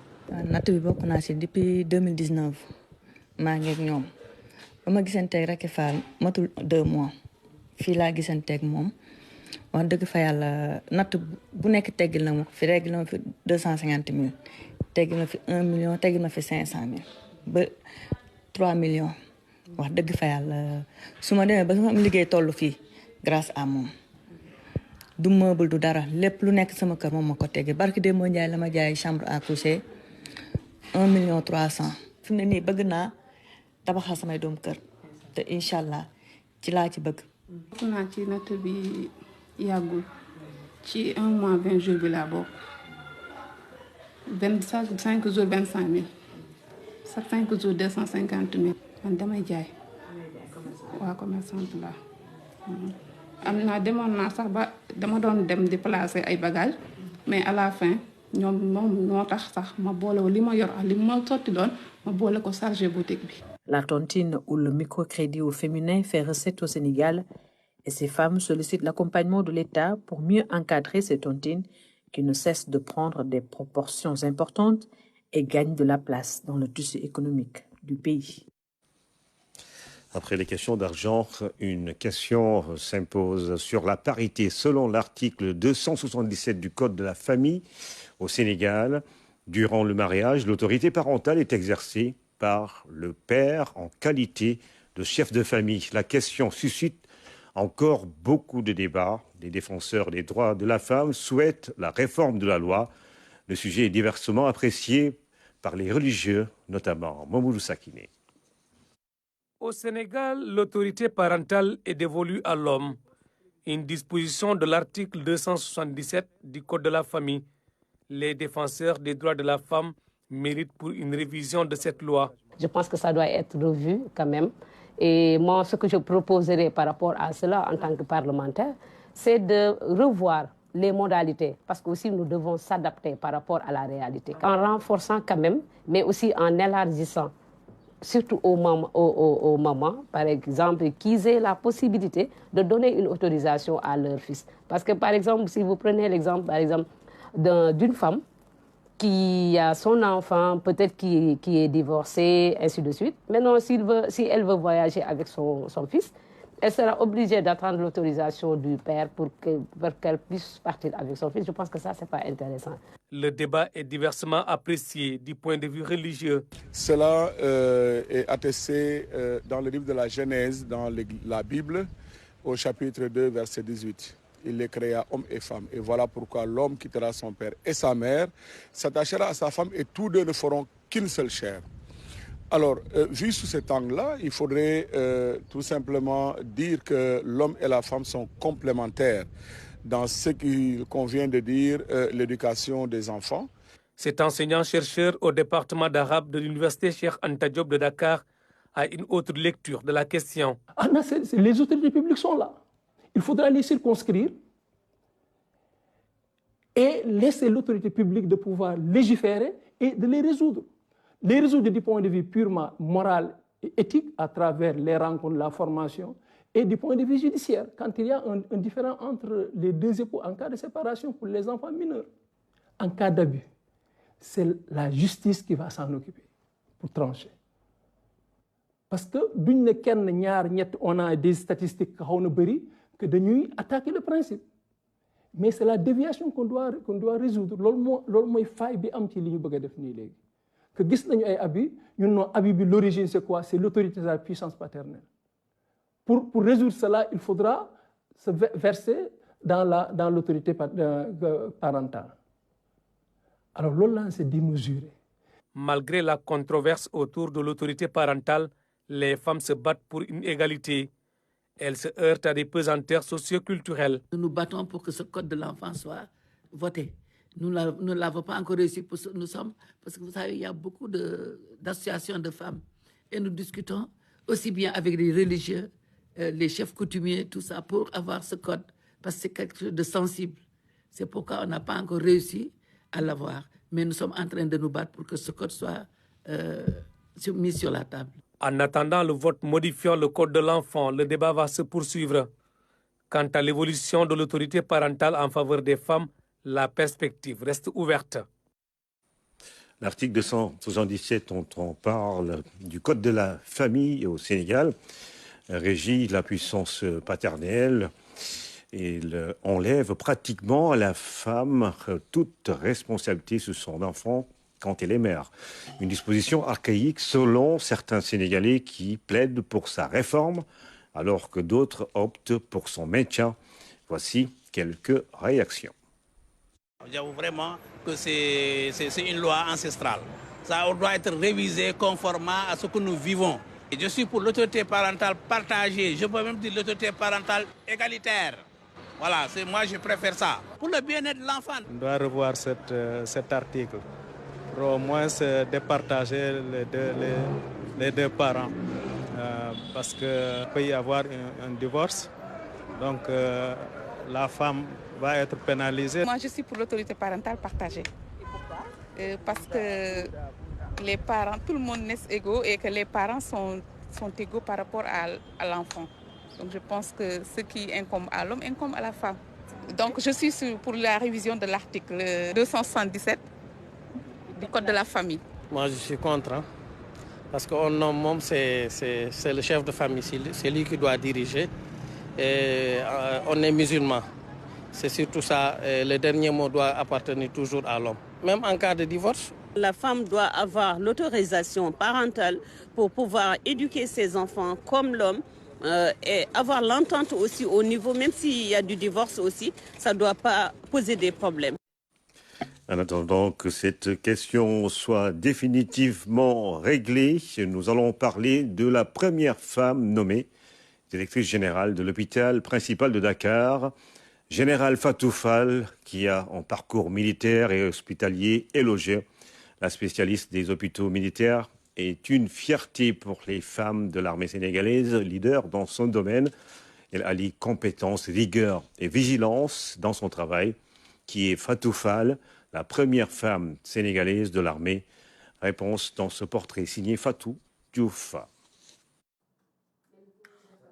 natt bi bokk naa si depuis 2019 maa ngi ak ñoom ba ma gisanteeg Recky Fall matul 2 mois fii laa gisanteeg moom wax dëgg fa yàlla natt bu nekk teggil na ma fi reggil na ma fi 250 000 teggil na fi 1 million teggil na fi 500 000 ba 3 millions wax dëgg fa yàlla su ma demee ba sama am liggéey toll fii grâce à moom du meuble du dara lépp lu nekk sama kër moom ma ko teggil barki de moo njaay la ma jaay chambre à coucher 1 million 300 fi mu ne nii bëgg naa tabaxal samay doom kër te incha allah ci laa ci bëgg. bokk naa ci natt bi yàggul ci 1 mois 20 jours bi laa bokk 5 jours 25 000 chaque 5 jours 250 000 man damay jaay waa commerçante la am naa demoon naa sax ba dama doon dem di placer ay bagages mais à la fin ñoom moom moo tax sax ma boole li ma yor ak li ma sotti doon ma boole ko chargé boutique bi. La tontine ou le microcrédit au féminin fait recette au Sénégal et ces femmes sollicitent l'accompagnement de l'État pour mieux encadrer ces tontines qui ne cessent de prendre des proportions importantes et gagnent de la place dans le tissu économique du pays. Après les questions d'argent, une question s'impose sur la parité. Selon l'article 277 du Code de la famille au Sénégal, durant le mariage, l'autorité parentale est exercée par le père en qualité de chef de famille. La question suscite encore beaucoup de débats. Les défenseurs des droits de la femme souhaitent la réforme de la loi. Le sujet est diversement apprécié par les religieux, notamment Mamoudou Sakiné. Au Sénégal, l'autorité parentale est dévolue à l'homme. Une disposition de l'article 277 du Code de la famille. Les défenseurs des droits de la femme méritent pour une révision de cette loi. Je pense que ça doit être revu quand même. Et moi, ce que je proposerais par rapport à cela en tant que parlementaire, c'est de revoir les modalités, parce que aussi nous devons s'adapter par rapport à la réalité. En renforçant quand même, mais aussi en élargissant, surtout aux mamans, par exemple, qu'ils aient la possibilité de donner une autorisation à leur fils. Parce que par exemple, si vous prenez l'exemple, par exemple, d'une femme qui a son enfant, peut-être qui est divorcée, ainsi de suite. Maintenant, si elle veut voyager avec son fils, elle sera obligée d'attendre l'autorisation du père pour qu'elle puisse partir avec son fils. Je pense que ça, ce n'est pas intéressant. Le débat est diversement apprécié du point de vue religieux. Cela est attesté dans le livre de la Genèse, dans la Bible, au chapitre 2, verset 18. Il les créa hommes et femmes. Et voilà pourquoi l'homme quittera son père et sa mère, s'attachera à sa femme et tous deux ne feront qu'une seule chair. Alors, vu sous cet angle-là, il faudrait tout simplement dire que l'homme et la femme sont complémentaires dans ce qu'il convient de dire l'éducation des enfants. Cet enseignant-chercheur au département d'arabe de l'université Cheikh Anta Diop de Dakar a une autre lecture de la question. Ah non, les autorités publiques sont là. Il faudra les circonscrire et laisser l'autorité publique de pouvoir légiférer et de les résoudre. Les résoudre du point de vue purement moral et éthique à travers les rencontres, la formation et du point de vue judiciaire, quand il y a un différend entre les deux époux en cas de séparation pour les enfants mineurs. En cas d'abus, c'est la justice qui va s'en occuper pour trancher. Parce que on a des statistiques que de nuit attaquer le principe. mais c'est la déviation qu'on doit résoudre. Loolu mooy faille bi am ci li ñu bëgg a def nii léegi. Que gis nañu ay abus, ñun non abus bi l'origine c'est quoi? C'est l'autorité de la puissance paternelle. Pour résoudre cela, il faudra se verser dans l'autorité parentale. Alors là, c'est démesuré. Malgré la controverse autour de l'autorité parentale, les femmes se battent pour une égalité. Elles se heurtent à des pesanteurs socioculturelles. Nous nous battons pour que ce code de l'enfant soit voté. Nous ne l'avons pas encore réussi, parce que vous savez, il y a beaucoup d'associations de femmes. Et nous discutons aussi bien avec les religieux, les chefs coutumiers, tout ça, pour avoir ce code, parce que c'est quelque chose de sensible. C'est pourquoi on n'a pas encore réussi à l'avoir. Mais nous sommes en train de nous battre pour que ce code soit mis sur la table. En attendant le vote modifiant le code de l'enfant, le débat va se poursuivre. Quant à l'évolution de l'autorité parentale en faveur des femmes, la perspective reste ouverte. L'article 277 dont on parle du Code de la famille au Sénégal régit la puissance paternelle. Il enlève pratiquement à la femme toute responsabilité sur son enfant quand elle est mère. Une disposition archaïque selon certains Sénégalais qui plaident pour sa réforme, alors que d'autres optent pour son maintien. Voici quelques réactions. J'avoue vraiment que c'est une loi ancestrale. Ça doit être révisé conformément à ce que nous vivons. Et je suis pour l'autorité parentale partagée, je peux même dire l'autorité parentale égalitaire. Voilà, moi je préfère ça. Pour le bien-être de l'enfant. On doit revoir cet article pour au moins départager les deux parents. Parce qu'il peut y avoir un divorce. Donc la femme va être pénalisée. Moi je suis pour l'autorité parentale partagée. Et pourquoi? Parce que les parents, tout le monde naît égaux et que les parents sont égaux par rapport à l'enfant. Donc je pense que ce qui incombe à l'homme incombe à la femme. Donc je suis pour la révision de l'article 277 du Code de la famille. Moi je suis contre, hein, parce qu'un homme, c'est le chef de famille, c'est lui qui doit diriger. Et on est musulman, c'est surtout ça. Et le dernier mot doit appartenir toujours à l'homme, même en cas de divorce. La femme doit avoir l'autorisation parentale pour pouvoir éduquer ses enfants comme l'homme. Et avoir l'entente aussi au niveau, même s'il y a du divorce aussi, ça ne doit pas poser des problèmes. En attendant que cette question soit définitivement réglée, nous allons parler de la première femme nommée directrice générale de l'hôpital principal de Dakar, Général Fatou Fall, qui a un parcours militaire et hospitalier élogé. La spécialiste des hôpitaux militaires est une fierté pour les femmes de l'armée sénégalaise, leader dans son domaine. Elle allie compétences, rigueur et vigilance dans son travail, qui est Fatou Fall, la première femme sénégalaise de l'armée. Réponse dans ce portrait signé Fatou Diouf.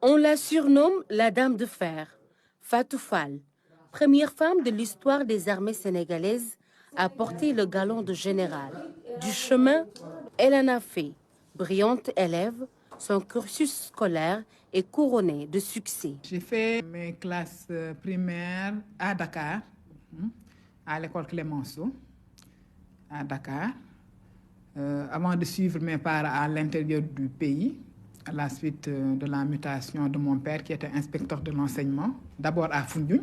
On la surnomme la Dame de Fer. Fatou Fall, première femme de l'histoire des armées sénégalaises, a porté le galon de général. Du chemin, elle en a fait. Brillante élève, son cursus scolaire est couronné de succès. J'ai fait mes classes primaires à Dakar, à l'école Clémenceau, à Dakar, avant de suivre mes parents à l'intérieur du pays, à la suite de la mutation de mon père qui était inspecteur de l'enseignement, d'abord à Foundiougne,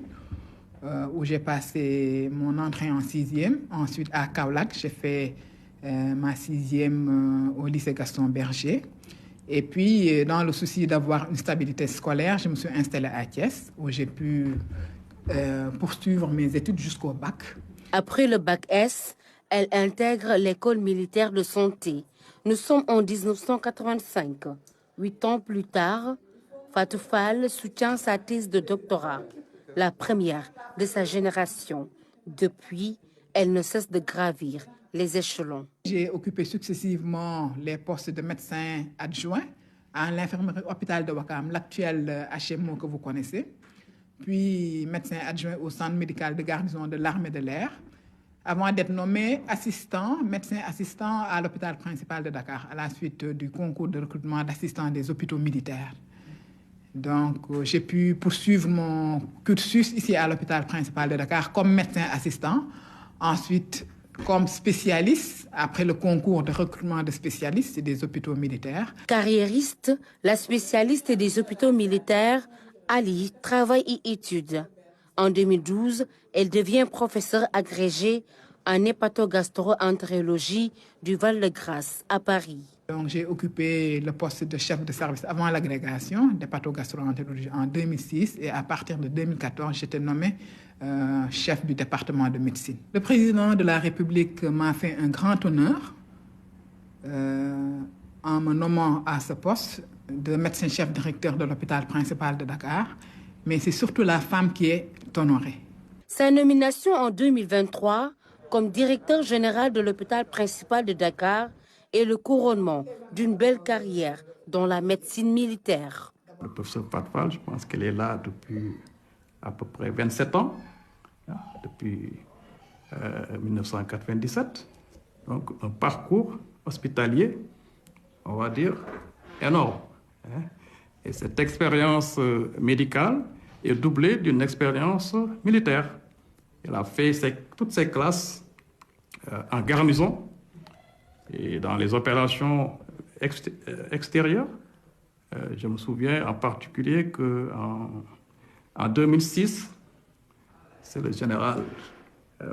où j'ai passé mon entrée en 6e. Ensuite à Kaolack, j'ai fait ma 6e au lycée Gaston Berger. Et puis, dans le souci d'avoir une stabilité scolaire, je me suis installée à Thiès, où j'ai pu poursuivre mes études jusqu'au bac. Après le bac S, elle intègre l'école militaire de santé. Nous sommes en 1985. 8 ans plus tard, Fatou Fall soutient sa thèse de doctorat, la première de sa génération. Depuis, elle ne cesse de gravir les échelons. J'ai occupé successivement les postes de médecin adjoint à l'infirmerie hôpital de Ouakam, l'actuel HMO que vous connaissez, puis médecin adjoint au centre médical de garnison de l'armée de l'air, avant d'être nommé médecin assistant à l'hôpital principal de Dakar, à la suite du concours de recrutement d'assistants des hôpitaux militaires. Donc, j'ai pu poursuivre mon cursus ici à l'hôpital principal de Dakar comme médecin assistant. Ensuite, comme spécialiste, après le concours de recrutement de spécialistes des hôpitaux militaires. Carriériste, la spécialiste des hôpitaux militaires allie travail et études. En 2012, elle devient professeure agrégée en hépatogastro-entérologie du Val-de-Grâce à Paris. Donc, j'ai occupé le poste de chef de service avant l'agrégation d'hépatogastro-entérologie en 2006 et à partir de 2014, j'étais nommé chef du département de médecine. Le président de la République m'a fait un grand honneur en me nommant à ce poste de médecin-chef directeur de l'hôpital principal de Dakar, mais c'est surtout la femme qui est honorée. Sa nomination en 2023 comme directeur général de l'hôpital principal de Dakar est le couronnement d'une belle carrière dans la médecine militaire. Le professeur Fatfal, je pense qu'elle est là depuis à peu près 27 ans, depuis 1997. Donc un parcours hospitalier, on va dire, énorme. Et cette expérience médicale est doublée d'une expérience militaire. Elle a fait toutes ses classes en garnison et dans les opérations extérieures. Je me souviens en particulier qu'en 2006, c'est le général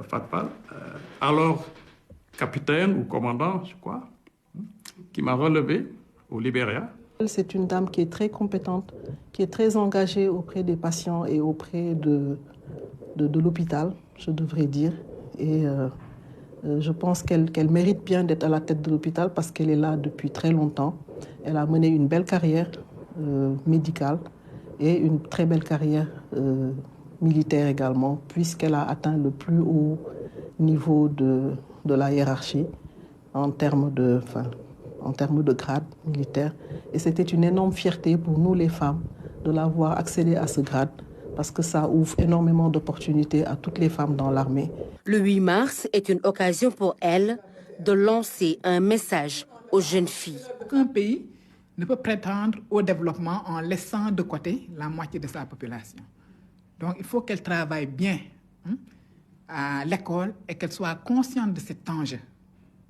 Fatfal, alors capitaine ou commandant, je crois, qui m'a relevé au Libéria. C'est une dame qui est très compétente, qui est très engagée auprès des patients et auprès de l'hôpital, je devrais dire. Et je pense qu'elle mérite bien d'être à la tête de l'hôpital parce qu'elle est là depuis très longtemps. Elle a mené une belle carrière médicale et une très belle carrière militaire également, puisqu'elle a atteint le plus haut niveau de la hiérarchie en termes de grade militaire. Et c'était une énorme fierté pour nous les femmes de l'avoir accédé à ce grade parce que ça ouvre énormément d'opportunités à toutes les femmes dans l'armée. Le 8 mars est une occasion pour elle de lancer un message aux jeunes filles. Aucun pays ne peut prétendre au développement en laissant de côté la moitié de sa population. Donc il faut qu'elle travaille bien à l'école et qu'elle soit consciente de cet enjeu.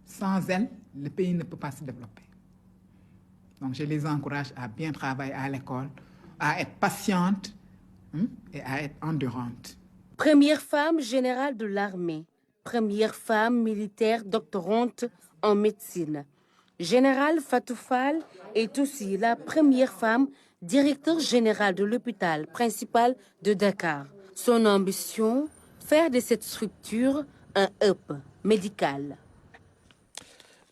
Sans elle, le pays ne peut pas se développer. Donc je les encourage à bien travailler à l'école, à être patiente et à être endurante. Première femme générale de l'armée, première femme militaire doctorante en médecine. Général Fatou Fall est aussi la première femme directeur général de l'hôpital principal de Dakar. Son ambition, faire de cette structure un hub médical.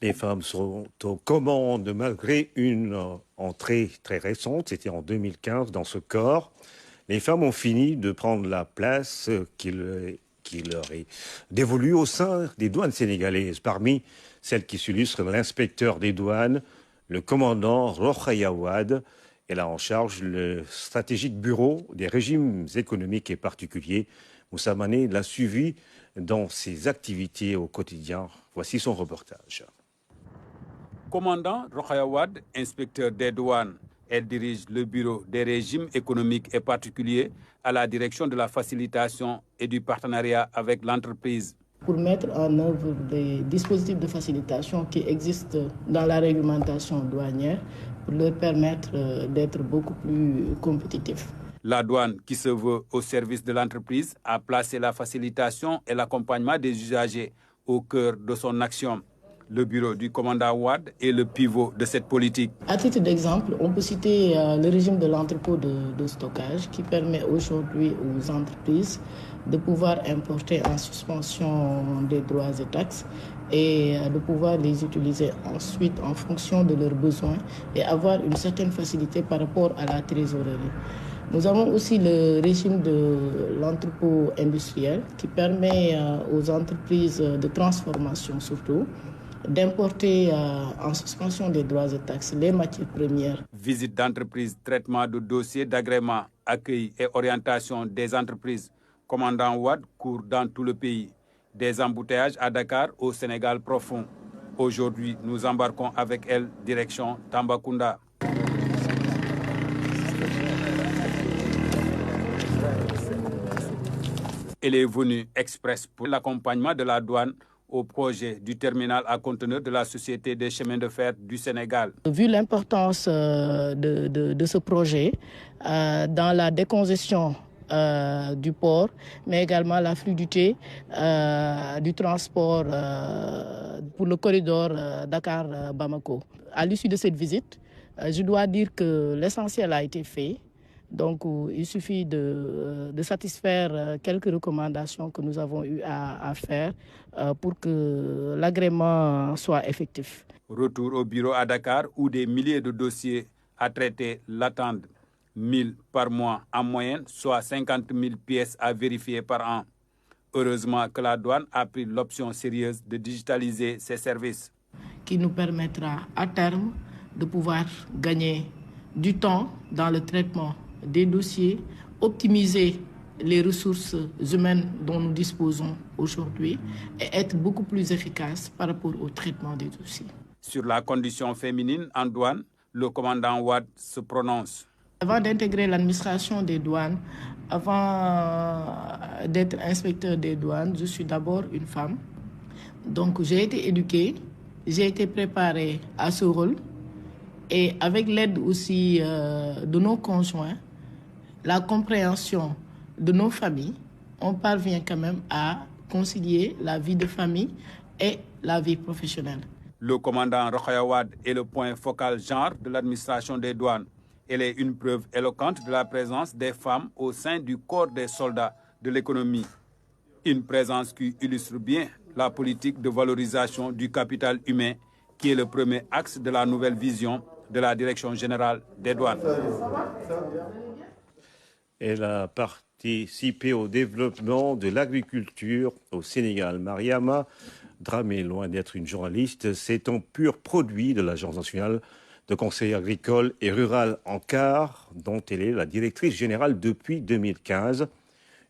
Les femmes sont aux commandes malgré une entrée très récente, c'était en 2015 dans ce corps. Les femmes ont fini de prendre la place qui leur est dévolue au sein des douanes sénégalaises. Parmi celles qui s'illustrent, l'inspecteur des douanes, le commandant Rokhaya Wade. Elle a en charge le stratégique bureau des régimes économiques et particuliers. Moussa Mané l'a suivi dans ses activités au quotidien. Voici son reportage. Commandant Rokhaya Wade, inspecteur des douanes. Elle dirige le bureau des régimes économiques et particuliers à la direction de la facilitation et du partenariat avec l'entreprise. Pour mettre en œuvre des dispositifs de facilitation qui existent dans la réglementation douanière, pour leur permettre d'être beaucoup plus compétitifs. La douane, qui se veut au service de l'entreprise, a placé la facilitation et l'accompagnement des usagers au cœur de son action. Le bureau du commandant Wade est le pivot de cette politique. À titre d'exemple, on peut citer le régime de l'entrepôt de stockage qui permet aujourd'hui aux entreprises de pouvoir importer en suspension des droits et taxes et de pouvoir les utiliser ensuite en fonction de leurs besoins et avoir une certaine facilité par rapport à la trésorerie. Nous avons aussi le régime de l'entrepôt industriel qui permet aux entreprises de transformation surtout d'importer en suspension des droits et taxes les matières premières. Visite d'entreprise, traitement de dossiers d'agrément, accueil et orientation des entreprises. Commandant Wade court dans tout le pays. Des embouteillages à Dakar au Sénégal profond. Aujourd'hui, nous embarquons avec elle direction Tambacounda. Elle est venue express pour l'accompagnement de la douane au projet du terminal à conteneurs de la Société des chemins de fer du Sénégal. Vu l'importance de ce projet dans la décongestion du port, mais également la fluidité du transport pour le corridor Dakar-Bamako. À l'issue de cette visite, je dois dire que l'essentiel a été fait. Donc, il suffit de satisfaire quelques recommandations que nous avons eu à faire pour que l'agrément soit effectif. Retour au bureau à Dakar où des milliers de dossiers à traiter l'attendent. 1000 par mois en moyenne, soit 50 000 pièces à vérifier par an. Heureusement que la douane a pris l'option sérieuse de digitaliser ses services. Qui nous permettra à terme de pouvoir gagner du temps dans le traitement des dossiers, optimiser les ressources humaines dont nous disposons aujourd'hui et être beaucoup plus efficace par rapport au traitement des dossiers. Sur la condition féminine en douane, le commandant Wade se prononce. Avant d'intégrer l'administration des douanes, avant d'être inspecteur des douanes, je suis d'abord une femme. Donc j'ai été éduquée, j'ai été préparée à ce rôle et avec l'aide aussi de nos conjoints, la compréhension de nos familles, on parvient quand même à concilier la vie de famille et la vie professionnelle. Le commandant Rokhaya Wade est le point focal genre de l'administration des douanes. Elle est une preuve éloquente de la présence des femmes au sein du corps des soldats de l'économie. Une présence qui illustre bien la politique de valorisation du capital humain qui est le premier axe de la nouvelle vision de la Direction générale des douanes. Elle a participé au développement de l'agriculture au Sénégal. Mariama Dramé, loin d'être une journaliste, c'est un pur produit de l'Agence nationale de conseil agricole et rural ANCAR, dont elle est la directrice générale depuis 2015.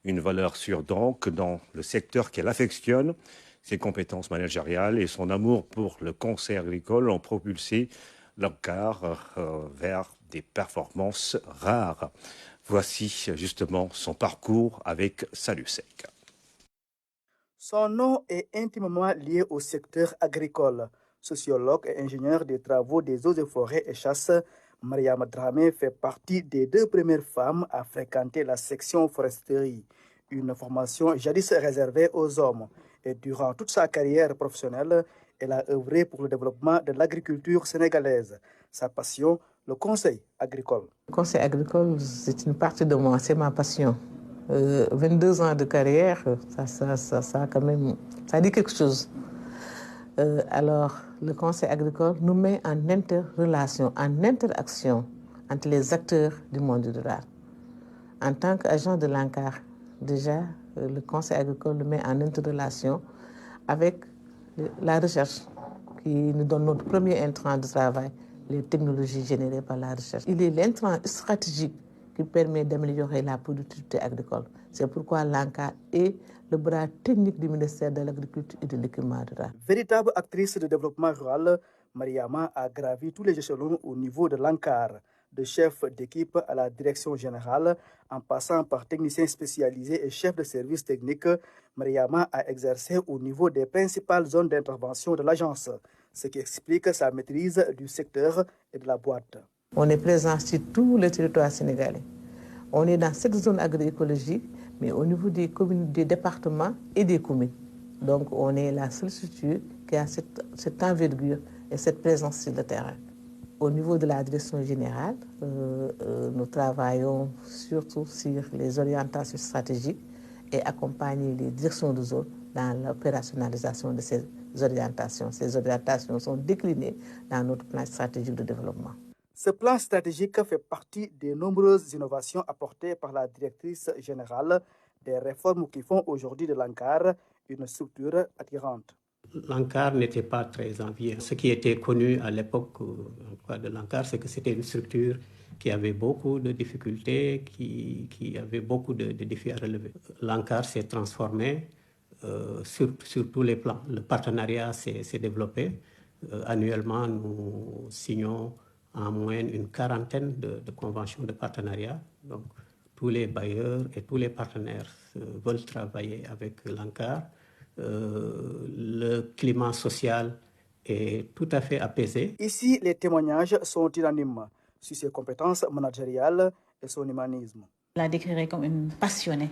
Une valeur sûre donc dans le secteur qu'elle affectionne. Ses compétences managériales et son amour pour le conseil agricole ont propulsé l'ANCAR vers des performances rares. Voici justement son parcours avec Salusec. Son nom est intimement lié au secteur agricole. Sociologue et ingénieur des travaux des eaux et forêts et chasse, Mariama Dramé fait partie des 2 premières femmes à fréquenter la section foresterie, une formation jadis réservée aux hommes. Et durant toute sa carrière professionnelle, elle a œuvré pour le développement de l'agriculture sénégalaise. Sa passion, le conseil agricole. Le conseil agricole, c'est une partie de moi, c'est ma passion. 22 ans de carrière, ça quand même, ça dit quelque chose. Alors, le conseil agricole nous met en interrelation, en interaction entre les acteurs du monde rural. En tant qu'agent de l'ANCAR, déjà, le conseil agricole nous met en interrelation avec la recherche, qui nous donne notre premier intrant de travail, les technologies générées par la recherche. Il est l'intrant stratégique qui permet d'améliorer la productivité agricole. C'est pourquoi l'ANCAR est le bras technique du ministère de l'Agriculture et de l'Équipement rural. Véritable actrice de développement rural, Mariama a gravi tous les échelons au niveau de l'ANCAR, de chef d'équipe à la direction générale, en passant par technicien spécialisé et chef de service technique. Mariama a exercé au niveau des principales zones d'intervention de l'agence, ce qui explique sa maîtrise du secteur et de la boîte. On est présent sur tout le territoire sénégalais. On est dans cette zone agroécologique, mais au niveau des communes, des départements et des communes. Donc on est la seule structure qui a cette envergure et cette présence sur le terrain. Au niveau de la direction générale, nous travaillons surtout sur les orientations stratégiques et accompagner les directions de zone dans l'opérationnalisation de ces orientations. Ces orientations sont déclinées dans notre plan stratégique de développement. Ce plan stratégique fait partie des nombreuses innovations apportées par la directrice générale, des réformes qui font aujourd'hui de l'ANCAR une structure attirante. L'ANCAR n'était pas très envié. Ce qui était connu à l'époque de l'ANCAR, c'est que c'était une structure qui avait beaucoup de difficultés, qui avait beaucoup de défis à relever. L'ANCAR s'est transformé sur tous les plans. Le partenariat s'est développé. Annuellement, nous signons en moyenne une quarantaine de conventions de partenariat. Donc, tous les bailleurs et tous les partenaires veulent travailler avec l'ANCAR. Le climat social est tout à fait apaisé. Ici, les témoignages sont unanimes sur ses compétences managériales et son humanisme. Je la décrirais comme une passionnée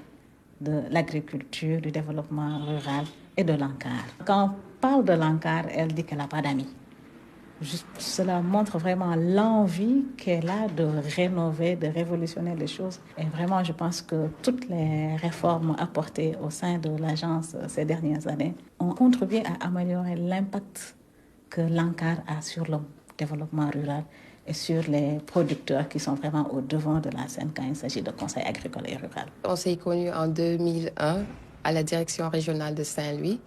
de l'agriculture, du développement rural et de l'ANCAR. Quand on parle de l'ANCAR, elle dit qu'elle n'a pas d'amis. Cela montre vraiment l'envie qu'elle a de rénover, de révolutionner les choses. Et vraiment, je pense que toutes les réformes apportées au sein de l'agence ces dernières années ont contribué à améliorer l'impact que l'ANCAR a sur le développement rural et sur les producteurs qui sont vraiment au devant de la scène quand il s'agit de conseil agricole et rural. On s'est connus en 2001 à la direction régionale de Saint-Louis.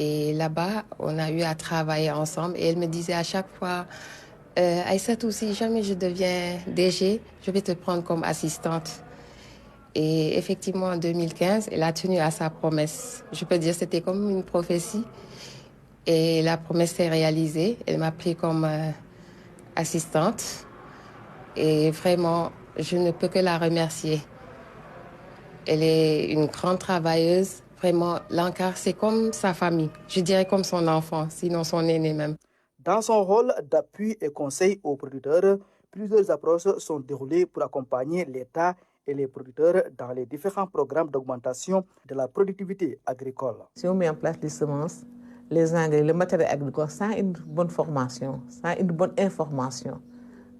Et là-bas, on a eu à travailler ensemble. Et elle me disait à chaque fois, Aïssatou, si jamais je deviens DG, je vais te prendre comme assistante. Et effectivement, en 2015, elle a tenu à sa promesse. Je peux dire que c'était comme une prophétie. Et la promesse s'est réalisée. Elle m'a pris comme assistante. Et vraiment, je ne peux que la remercier. Elle est une grande travailleuse. Vraiment, l'ANCAR, c'est comme sa famille. Je dirais comme son enfant, sinon son aîné même. Dans son rôle d'appui et conseil aux producteurs, plusieurs approches sont déroulées pour accompagner l'État et les producteurs dans les différents programmes d'augmentation de la productivité agricole. Si on met en place les semences, les engrais, le matériel agricole, sans une bonne formation, sans une bonne information,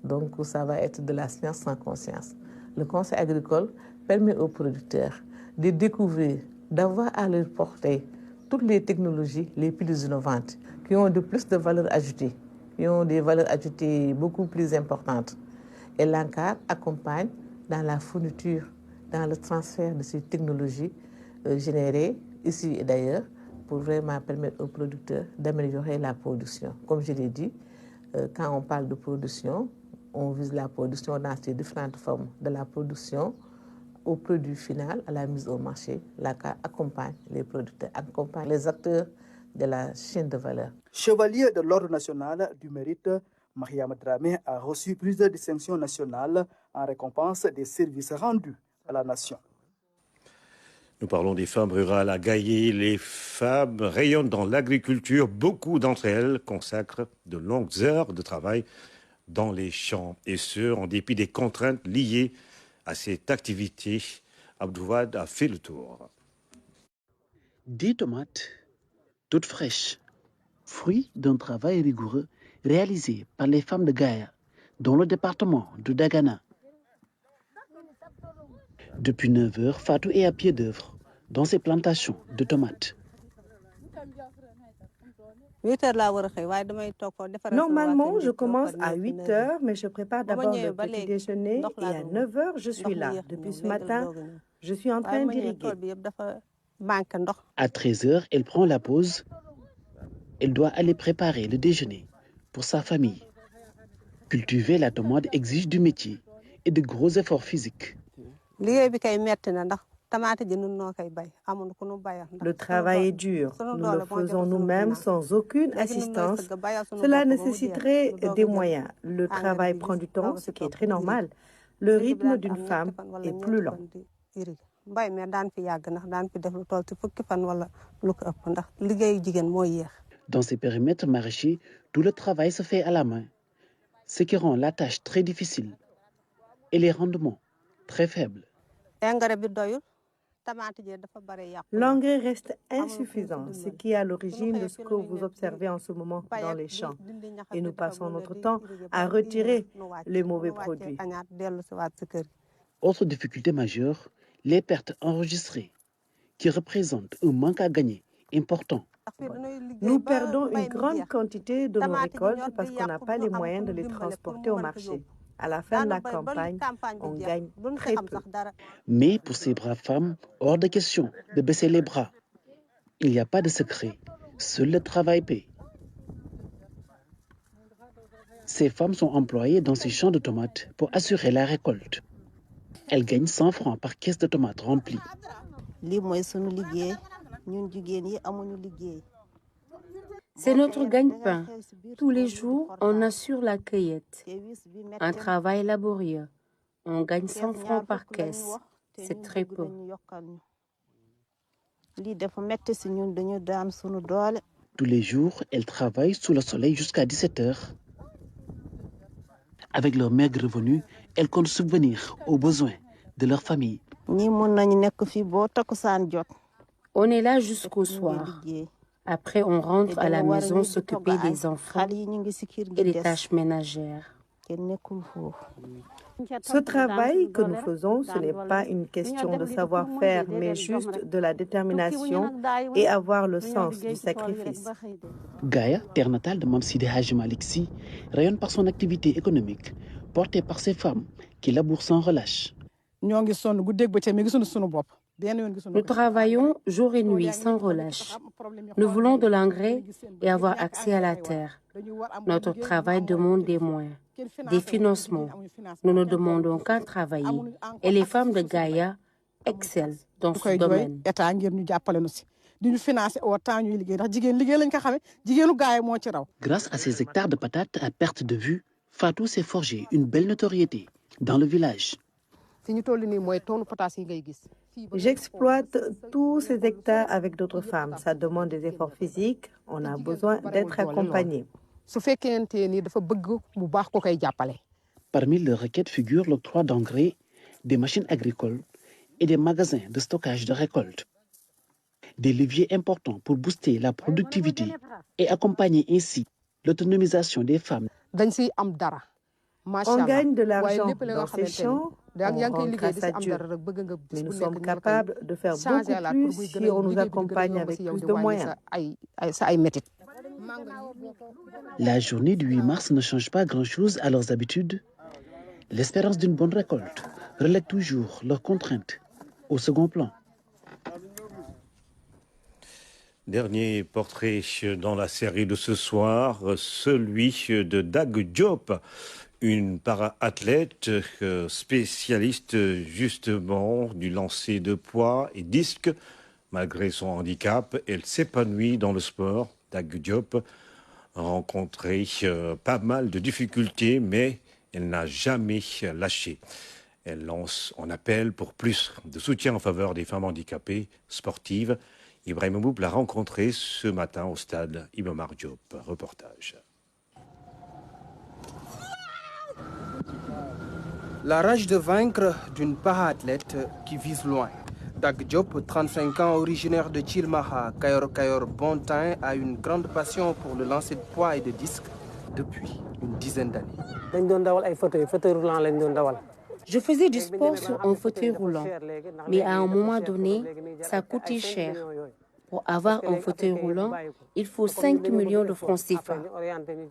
donc ça va être de la science sans conscience. Le conseil agricole permet aux producteurs de découvrir, d'avoir à leur portée toutes les technologies les plus innovantes, qui ont de plus de valeur ajoutée, qui ont des valeurs ajoutées beaucoup plus importantes. Et l'ANCAR accompagne dans la fourniture, dans le transfert de ces technologies générées ici et d'ailleurs, pour vraiment permettre aux producteurs d'améliorer la production. Comme je l'ai dit, quand on parle de production, on vise la production dans ses différentes formes, de la production au produit final, à la mise au marché. L'ANCAR accompagne les producteurs, accompagne les acteurs de la chaîne de valeur. Chevalier de l'Ordre national du mérite, Mariama Dramé a reçu plusieurs distinctions nationales en récompense des services rendus à la nation. Nous parlons des femmes rurales à Gaillé. Les femmes rayonnent dans l'agriculture. Beaucoup d'entre elles consacrent de longues heures de travail dans les champs. Et ce, en dépit des contraintes liées à cette activité. Abdouad a fait le tour. Des tomates, toutes fraîches, fruits d'un travail rigoureux réalisé par les femmes de Gaïa, dans le département de Dagana. Depuis 9 heures, Fatou est à pied d'œuvre dans ses plantations de tomates. Normalement, je commence à 8 heures, mais je prépare d'abord le petit déjeuner et à 9 heures, je suis là. Depuis ce matin, je suis en train d'irriguer. À 13 heures, elle prend la pause. Elle doit aller préparer le déjeuner pour sa famille. Cultiver la tomate exige du métier et de gros efforts physiques. Le travail est dur. Nous le faisons nous-mêmes sans aucune assistance. Cela nécessiterait des moyens. Le travail prend du temps, ce qui est très normal. Le rythme d'une femme est plus lent. Dans ces périmètres maraîchers, tout le travail se fait à la main, ce qui rend la tâche très difficile et les rendements très faibles. L'engrais reste insuffisant, ce qui est à l'origine de ce que vous observez en ce moment dans les champs. Et nous passons notre temps à retirer les mauvais produits. Autre difficulté majeure, les pertes enregistrées, qui représentent un manque à gagner important. Nous perdons une grande quantité de nos récoltes parce qu'on n'a pas les moyens de les transporter au marché. À la fin de la campagne, on gagne très peu. Mais pour ces braves femmes, hors de question de baisser les bras. Il n'y a pas de secret. Seul le travail paie. Ces femmes sont employées dans ces champs de tomates pour assurer la récolte. Elles gagnent 100 francs par caisse de tomates remplie. C'est notre gagne-pain. Tous les jours, on assure la cueillette. Un travail laborieux. On gagne 100 francs par caisse. C'est très peu. Tous les jours, elles travaillent sous le soleil jusqu'à 17 heures. Avec leurs maigres revenus, elles comptent subvenir aux besoins de leur famille. On est là jusqu'au soir. Après, on rentre à la maison s'occuper des enfants et des tâches ménagères. Ce travail que nous faisons, ce n'est pas une question de savoir-faire, mais juste de la détermination et avoir le sens du sacrifice. Gaïa, terre natale de Mame Sidi Hadji Malick Sy, rayonne par son activité économique, portée par ces femmes qui labourent sans relâche. Nous travaillons jour et nuit sans relâche. Nous voulons de l'engrais et avoir accès à la terre. Notre travail demande des moyens, des financements. Nous ne demandons qu'à travailler. Et les femmes de Gaïa excellent dans ce domaine. Grâce à ces hectares de patates à perte de vue, Fatou s'est forgé une belle notoriété dans le village. J'exploite tous ces hectares avec d'autres femmes. Ça demande des efforts physiques. On a besoin d'être accompagné. Parmi leurs requêtes figurent l'octroi d'engrais, des machines agricoles et des magasins de stockage de récoltes. Des leviers importants pour booster la productivité et accompagner ainsi l'autonomisation des femmes. On gagne de l'argent dans ces champs, on rend grâce à Dieu. Mais nous sommes capables de faire beaucoup plus si on nous accompagne avec plus de moyens. La journée du 8 mars ne change pas grand-chose à leurs habitudes. L'espérance d'une bonne récolte relègue toujours leurs contraintes au second plan. Dernier portrait dans la série de ce soir, celui de Dag Diop, une para-athlète spécialiste justement du lancer de poids et disque. Malgré son handicap, elle s'épanouit dans le sport. Dag Diop a rencontré pas mal de difficultés, mais elle n'a jamais lâché. Elle lance un appel pour plus de soutien en faveur des femmes handicapées sportives. Ibrahim Boub l'a rencontrée ce matin au stade Iba Mar Diop. Reportage. La rage de vaincre d'une para-athlète qui vise loin. Dag Diop, 35 ans, originaire de Thilmakha, Kayor Bontin, a une grande passion pour le lancer de poids et de disques depuis une dizaine d'années. Je faisais du sport sur un fauteuil roulant, mais à un moment donné, ça coûtait cher. Pour avoir un fauteuil roulant, il faut 5 millions de francs CFA.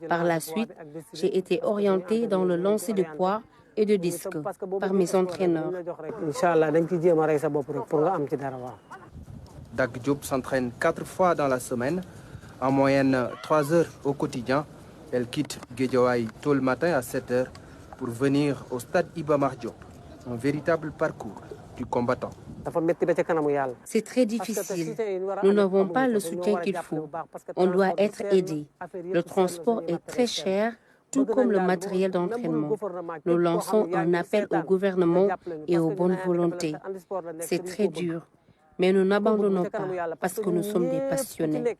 Par la suite, j'ai été orientée dans le lancer de poids et de disques par mes entraîneurs. Dag Diop s'entraîne 4 fois dans la semaine, en moyenne 3 heures au quotidien. Elle quitte Guédiawaye tôt le matin à 7 heures pour venir au stade Iba Mar Diop. Un véritable parcours du combattant. C'est très difficile. Nous n'avons pas le soutien qu'il faut. On doit être aidé. Le transport est très cher, tout comme le matériel d'entraînement. Nous lançons un appel au gouvernement et aux bonnes volontés. C'est très dur, mais nous n'abandonnons pas parce que nous sommes des passionnés.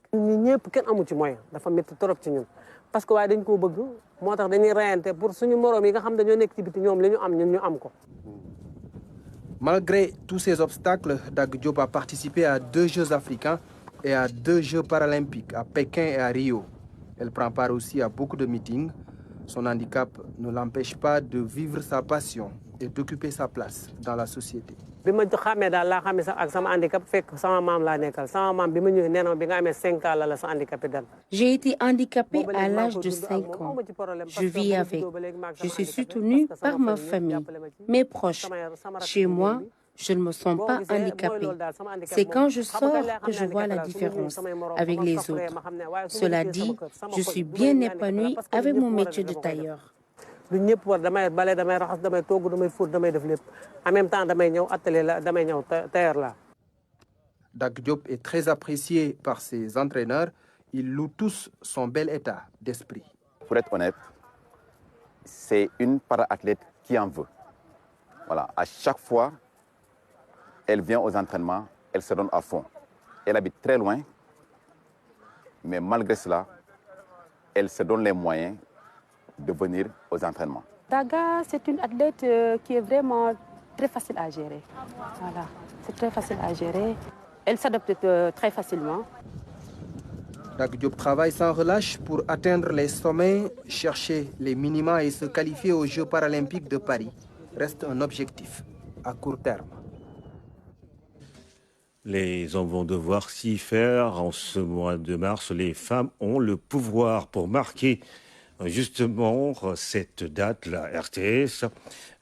Malgré tous ces obstacles, Dag Diop a participé à 2 Jeux africains et à 2 Jeux paralympiques à Pékin et à Rio. Elle prend part aussi à beaucoup de meetings. Son handicap ne l'empêche pas de vivre sa passion et d'occuper sa place dans la société. J'ai été handicapée à l'âge de 5 ans. Je vis avec. Je suis soutenue par ma famille, mes proches. Chez moi, je ne me sens pas handicapée. C'est quand je sors que je vois la différence avec les autres. Cela dit, je suis bien épanouie avec mon métier de tailleur. Dag Diop est très apprécié par ses entraîneurs. Ils louent tous son bel état d'esprit. Pour être honnête, c'est une para-athlète qui en veut. Voilà, à chaque fois, elle vient aux entraînements, elle se donne à fond. Elle habite très loin, mais malgré cela, elle se donne les moyens de venir aux entraînements. Daga, c'est une athlète qui est vraiment très facile à gérer. Voilà, c'est très facile à gérer. Elle s'adapte très facilement. Daga Diop travaille sans relâche pour atteindre les sommets, chercher les minima et se qualifier aux Jeux paralympiques de Paris reste un objectif à court terme. Les hommes vont devoir s'y faire. En ce mois de mars, les femmes ont le pouvoir pour marquer justement cette date. La RTS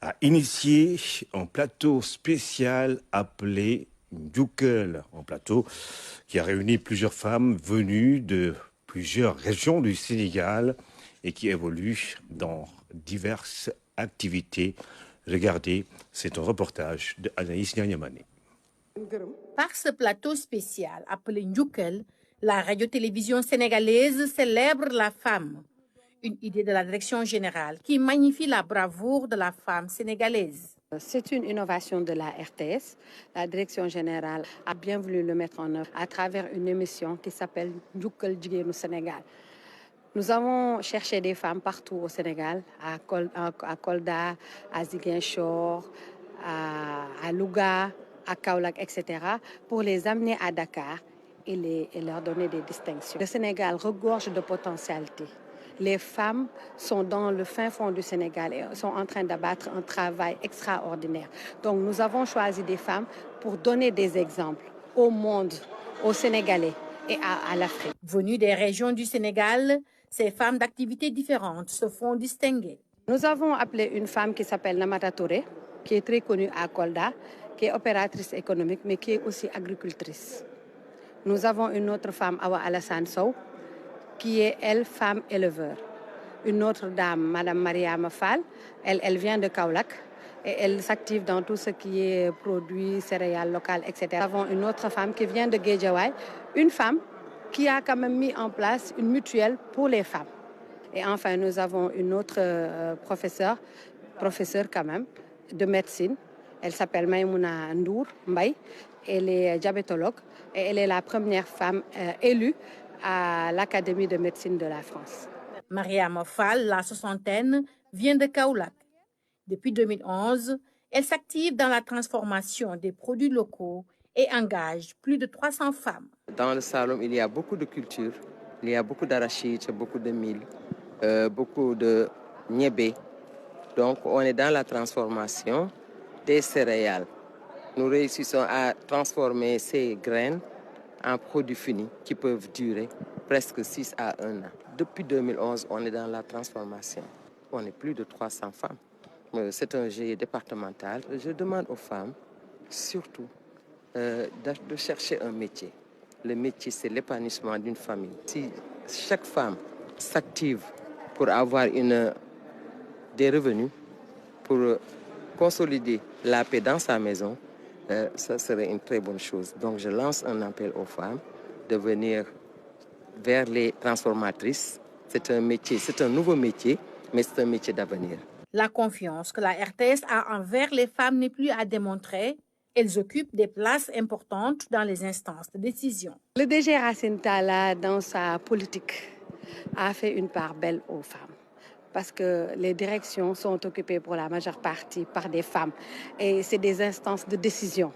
a initié un plateau spécial appelé Njukel, un plateau qui a réuni plusieurs femmes venues de plusieurs régions du Sénégal et qui évoluent dans diverses activités. Regardez, c'est un reportage de Anaïs Nyanyamane. Par ce plateau spécial appelé Njukel, la radio-télévision sénégalaise célèbre la femme. Une idée de la direction générale qui magnifie la bravoure de la femme sénégalaise. C'est une innovation de la RTS. La direction générale a bien voulu le mettre en œuvre à travers une émission qui s'appelle Njukel Jigéenu Sénégal. Nous avons cherché des femmes partout au Sénégal, à Kolda, à Ziguinchor, à Louga, à Kaolack, etc., pour les amener à Dakar et leur donner des distinctions. Le Sénégal regorge de potentialités. Les femmes sont dans le fin fond du Sénégal et sont en train d'abattre un travail extraordinaire. Donc nous avons choisi des femmes pour donner des exemples au monde, aux Sénégalais et à l'Afrique. Venues des régions du Sénégal, ces femmes d'activités différentes se font distinguer. Nous avons appelé une femme qui s'appelle Namata Touré, qui est très connue à Kolda, qui est opératrice économique, mais qui est aussi agricultrice. Nous avons une autre femme, Awa Alassane Sow, qui est, elle, femme éleveur. Une autre dame, Madame Mariama Fall, elle vient de Kaolack et elle s'active dans tout ce qui est produits, céréales locales, etc. Nous avons une autre femme qui vient de Guédiawaye, une femme qui a quand même mis en place une mutuelle pour les femmes. Et enfin, nous avons une autre professeure quand même, de médecine. Elle s'appelle Maïmouna Ndour Mbaye. Elle est diabétologue et elle est la première femme élue à l'Académie de médecine de la France. Mariama Fall, la soixantaine, vient de Kaolack. Depuis 2011, elle s'active dans la transformation des produits locaux et engage plus de 300 femmes. Dans le Saloum, il y a beaucoup de cultures. Il y a beaucoup d'arachides, beaucoup de mil, beaucoup de niébé. Donc, on est dans la transformation des céréales. Nous réussissons à transformer ces graines en produits finis qui peuvent durer presque 6 à 1 an. Depuis 2011, on est dans la transformation. On est plus de 300 femmes. C'est un GIE départemental. Je demande aux femmes, surtout, de chercher un métier. Le métier, c'est l'épanouissement d'une famille. Si chaque femme s'active pour avoir des revenus, pour consolider la paix dans sa maison, ça serait une très bonne chose. Donc je lance un appel aux femmes de venir vers les transformatrices. C'est un métier, c'est un nouveau métier, mais c'est un métier d'avenir. La confiance que la RTS a envers les femmes n'est plus à démontrer. Elles occupent des places importantes dans les instances de décision. Le DG Racine Talla, dans sa politique, a fait une part belle aux femmes. Parce que les directions sont occupées pour la majeure partie par des femmes. Et c'est des instances de décision.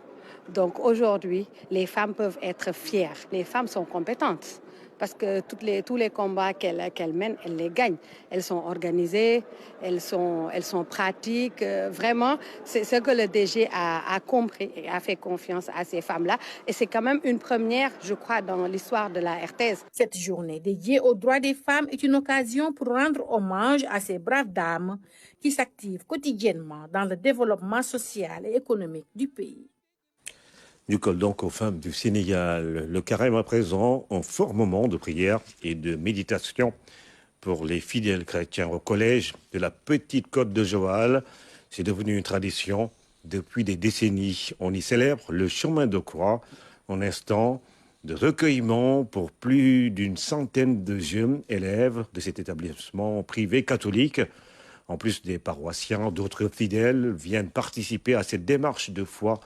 Donc aujourd'hui, les femmes peuvent être fières. Les femmes sont compétentes. Parce que tous les combats qu'elles mènent, elles les gagnent. Elles sont organisées, elles sont pratiques. Vraiment, c'est ce que le DG a compris et a fait confiance à ces femmes-là. Et c'est quand même une première, je crois, dans l'histoire de la RTS. Cette journée dédiée aux droits des femmes est une occasion pour rendre hommage à ces braves dames qui s'activent quotidiennement dans le développement social et économique du pays. Njukel donc aux femmes du Sénégal. Le carême à présent, un fort moment de prière et de méditation pour les fidèles chrétiens au collège de la Petite Côte de Joal. C'est devenu une tradition depuis des décennies. On y célèbre le chemin de croix, un instant de recueillement pour plus d'une centaine de jeunes élèves de cet établissement privé catholique. En plus des paroissiens, d'autres fidèles viennent participer à cette démarche de foi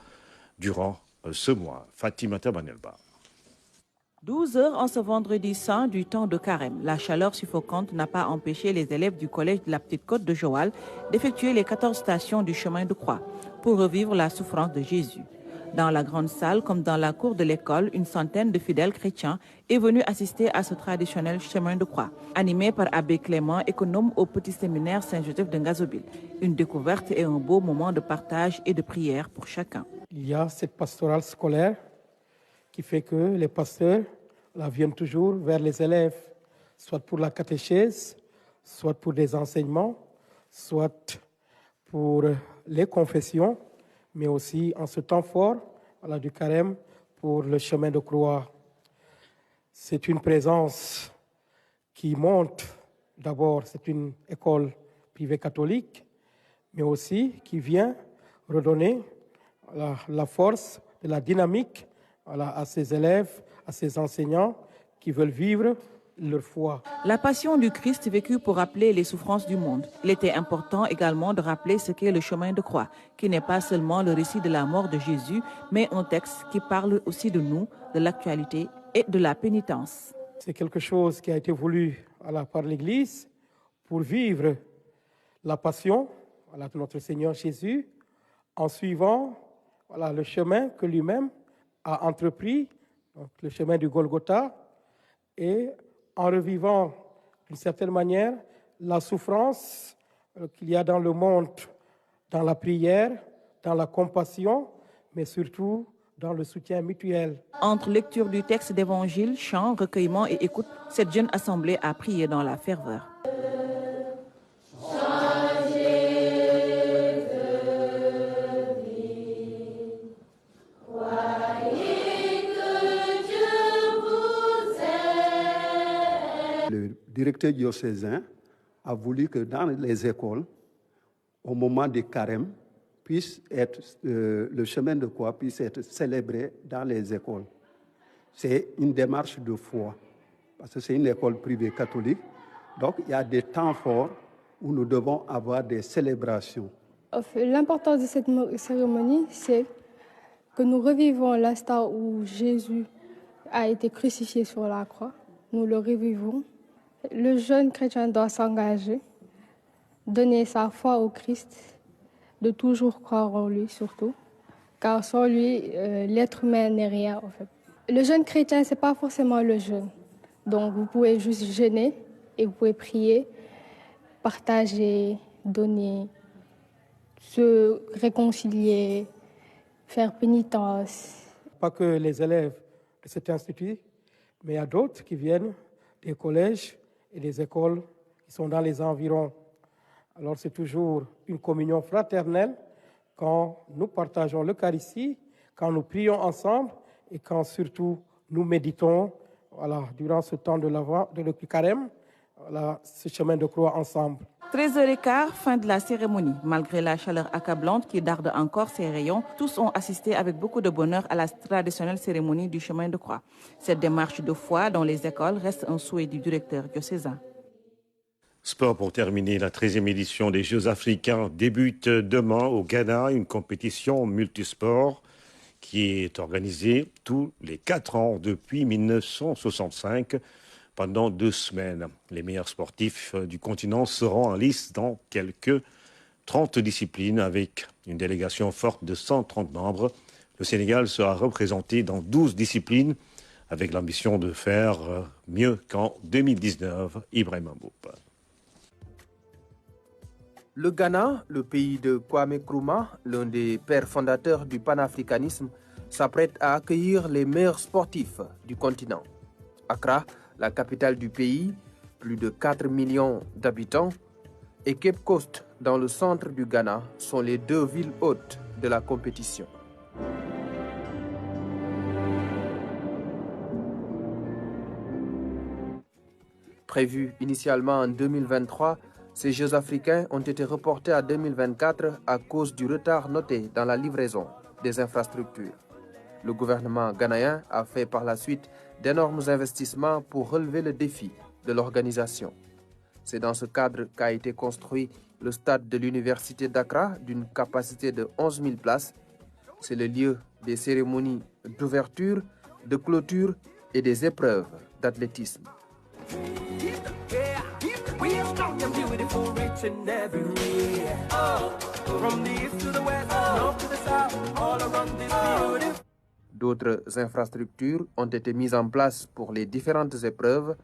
durant ce mois. Fatimata Banelba. 12 heures en ce vendredi saint du temps de carême. La chaleur suffocante n'a pas empêché les élèves du collège de la Petite Côte de Joal d'effectuer les 14 stations du chemin de croix pour revivre la souffrance de Jésus. Dans la grande salle comme dans la cour de l'école, une centaine de fidèles chrétiens est venue assister à ce traditionnel chemin de croix, animé par Abbé Clément, économe au petit séminaire Saint-Joseph de Ngazobil. Une découverte et un beau moment de partage et de prière pour chacun. Il y a cette pastorale scolaire qui fait que les pasteurs viennent toujours vers les élèves, soit pour la catéchèse, soit pour des enseignements, soit pour les confessions, mais aussi en ce temps fort du carême pour le chemin de croix. C'est une présence qui montre, d'abord c'est une école privée catholique, mais aussi qui vient redonner la force, de la dynamique à ces élèves, à ces enseignants qui veulent vivre leur foi. La passion du Christ vécue pour rappeler les souffrances du monde. Il était important également de rappeler ce qu'est le chemin de croix, qui n'est pas seulement le récit de la mort de Jésus, mais un texte qui parle aussi de nous, de l'actualité et de la pénitence. C'est quelque chose qui a été voulu par l'Église pour vivre la passion de notre Seigneur Jésus en suivant le chemin que lui-même a entrepris, donc le chemin du Golgotha, et en revivant d'une certaine manière la souffrance qu'il y a dans le monde, dans la prière, dans la compassion, mais surtout dans le soutien mutuel. Entre lecture du texte d'évangile, chant, recueillement et écoute, cette jeune assemblée a prié dans la ferveur. Le directeur diocésain a voulu que dans les écoles, au moment du carême, le chemin de croix puisse être célébré dans les écoles. C'est une démarche de foi, parce que c'est une école privée catholique. Donc, il y a des temps forts où nous devons avoir des célébrations. L'importance de cette cérémonie, c'est que nous revivons l'instant où Jésus a été crucifié sur la croix. Nous le revivons. Le jeune chrétien doit s'engager, donner sa foi au Christ, de toujours croire en lui surtout, car sans lui, l'être humain n'est rien en fait. Le jeune chrétien, ce n'est pas forcément le jeûne. Donc vous pouvez juste jeûner et vous pouvez prier, partager, donner, se réconcilier, faire pénitence. Pas que les élèves de cet institut, mais il y a d'autres qui viennent des collèges et des écoles qui sont dans les environs. Alors c'est toujours une communion fraternelle quand nous partageons l'Eucharistie, quand nous prions ensemble et quand surtout nous méditons durant ce temps de le carême, ce chemin de croix ensemble. 13h15, fin de la cérémonie. Malgré la chaleur accablante qui darde encore ses rayons, tous ont assisté avec beaucoup de bonheur à la traditionnelle cérémonie du chemin de croix. Cette démarche de foi dans les écoles reste un souhait du directeur diocésain. Sport pour terminer, la 13e édition des Jeux africains débute demain au Ghana, une compétition multisport qui est organisée tous les 4 ans depuis 1965 pendant 2 semaines. Les meilleurs sportifs du continent seront en lice dans quelques 30 disciplines avec une délégation forte de 130 membres. Le Sénégal sera représenté dans 12 disciplines avec l'ambition de faire mieux qu'en 2019. Ibrahim Mboup. Le Ghana, le pays de Kwame Nkrumah, l'un des pères fondateurs du panafricanisme, s'apprête à accueillir les meilleurs sportifs du continent. Accra, la capitale du pays, plus de 4 millions d'habitants, et Cape Coast, dans le centre du Ghana, sont les 2 villes hôtes de la compétition. Prévus initialement en 2023, ces Jeux africains ont été reportés à 2024 à cause du retard noté dans la livraison des infrastructures. Le gouvernement ghanéen a fait par la suite d'énormes investissements pour relever le défi de l'organisation. C'est dans ce cadre qu'a été construit Le stade de l'université d'Accra, d'une capacité de 11 000 places, c'est le lieu des cérémonies d'ouverture, de clôture et des épreuves d'athlétisme. D'autres infrastructures ont été mises en place pour les différentes épreuves.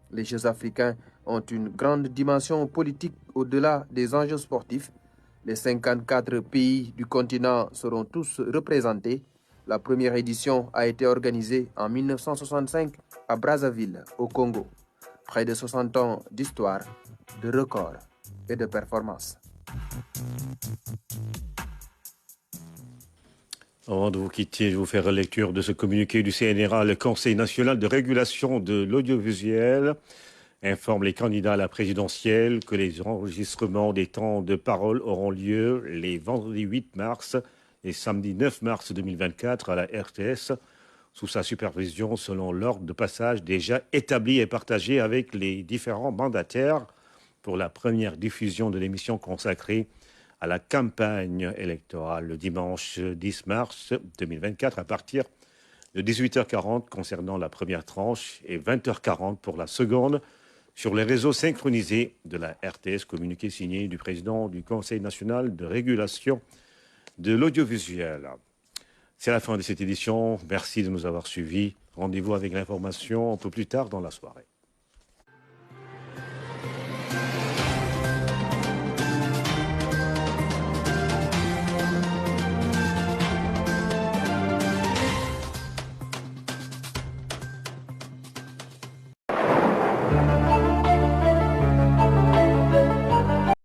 Les Jeux africains ont une grande dimension politique au-delà des enjeux sportifs. Les 54 pays du continent seront tous représentés. La première édition a été organisée en 1965 à Brazzaville, au Congo. Près de 60 ans d'histoire, de records et de performances. Avant de vous quitter, je vais vous faire lecture de ce communiqué du CNRA. Le Conseil national de régulation de l'audiovisuel informe les candidats à la présidentielle que les enregistrements des temps de parole auront lieu les vendredis 8 mars et samedi 9 mars 2024 à la RTS, sous sa supervision selon l'ordre de passage déjà établi et partagé avec les différents mandataires pour la première diffusion de l'émission consacrée à la campagne électorale le dimanche 10 mars 2024 à partir de 18h40 concernant la première tranche et 20h40 pour la seconde sur les réseaux synchronisés de la RTS, communiqué signé du président du Conseil national de régulation de l'audiovisuel. C'est la fin de cette édition. Merci de nous avoir suivis. Rendez-vous avec l'information un peu plus tard dans la soirée.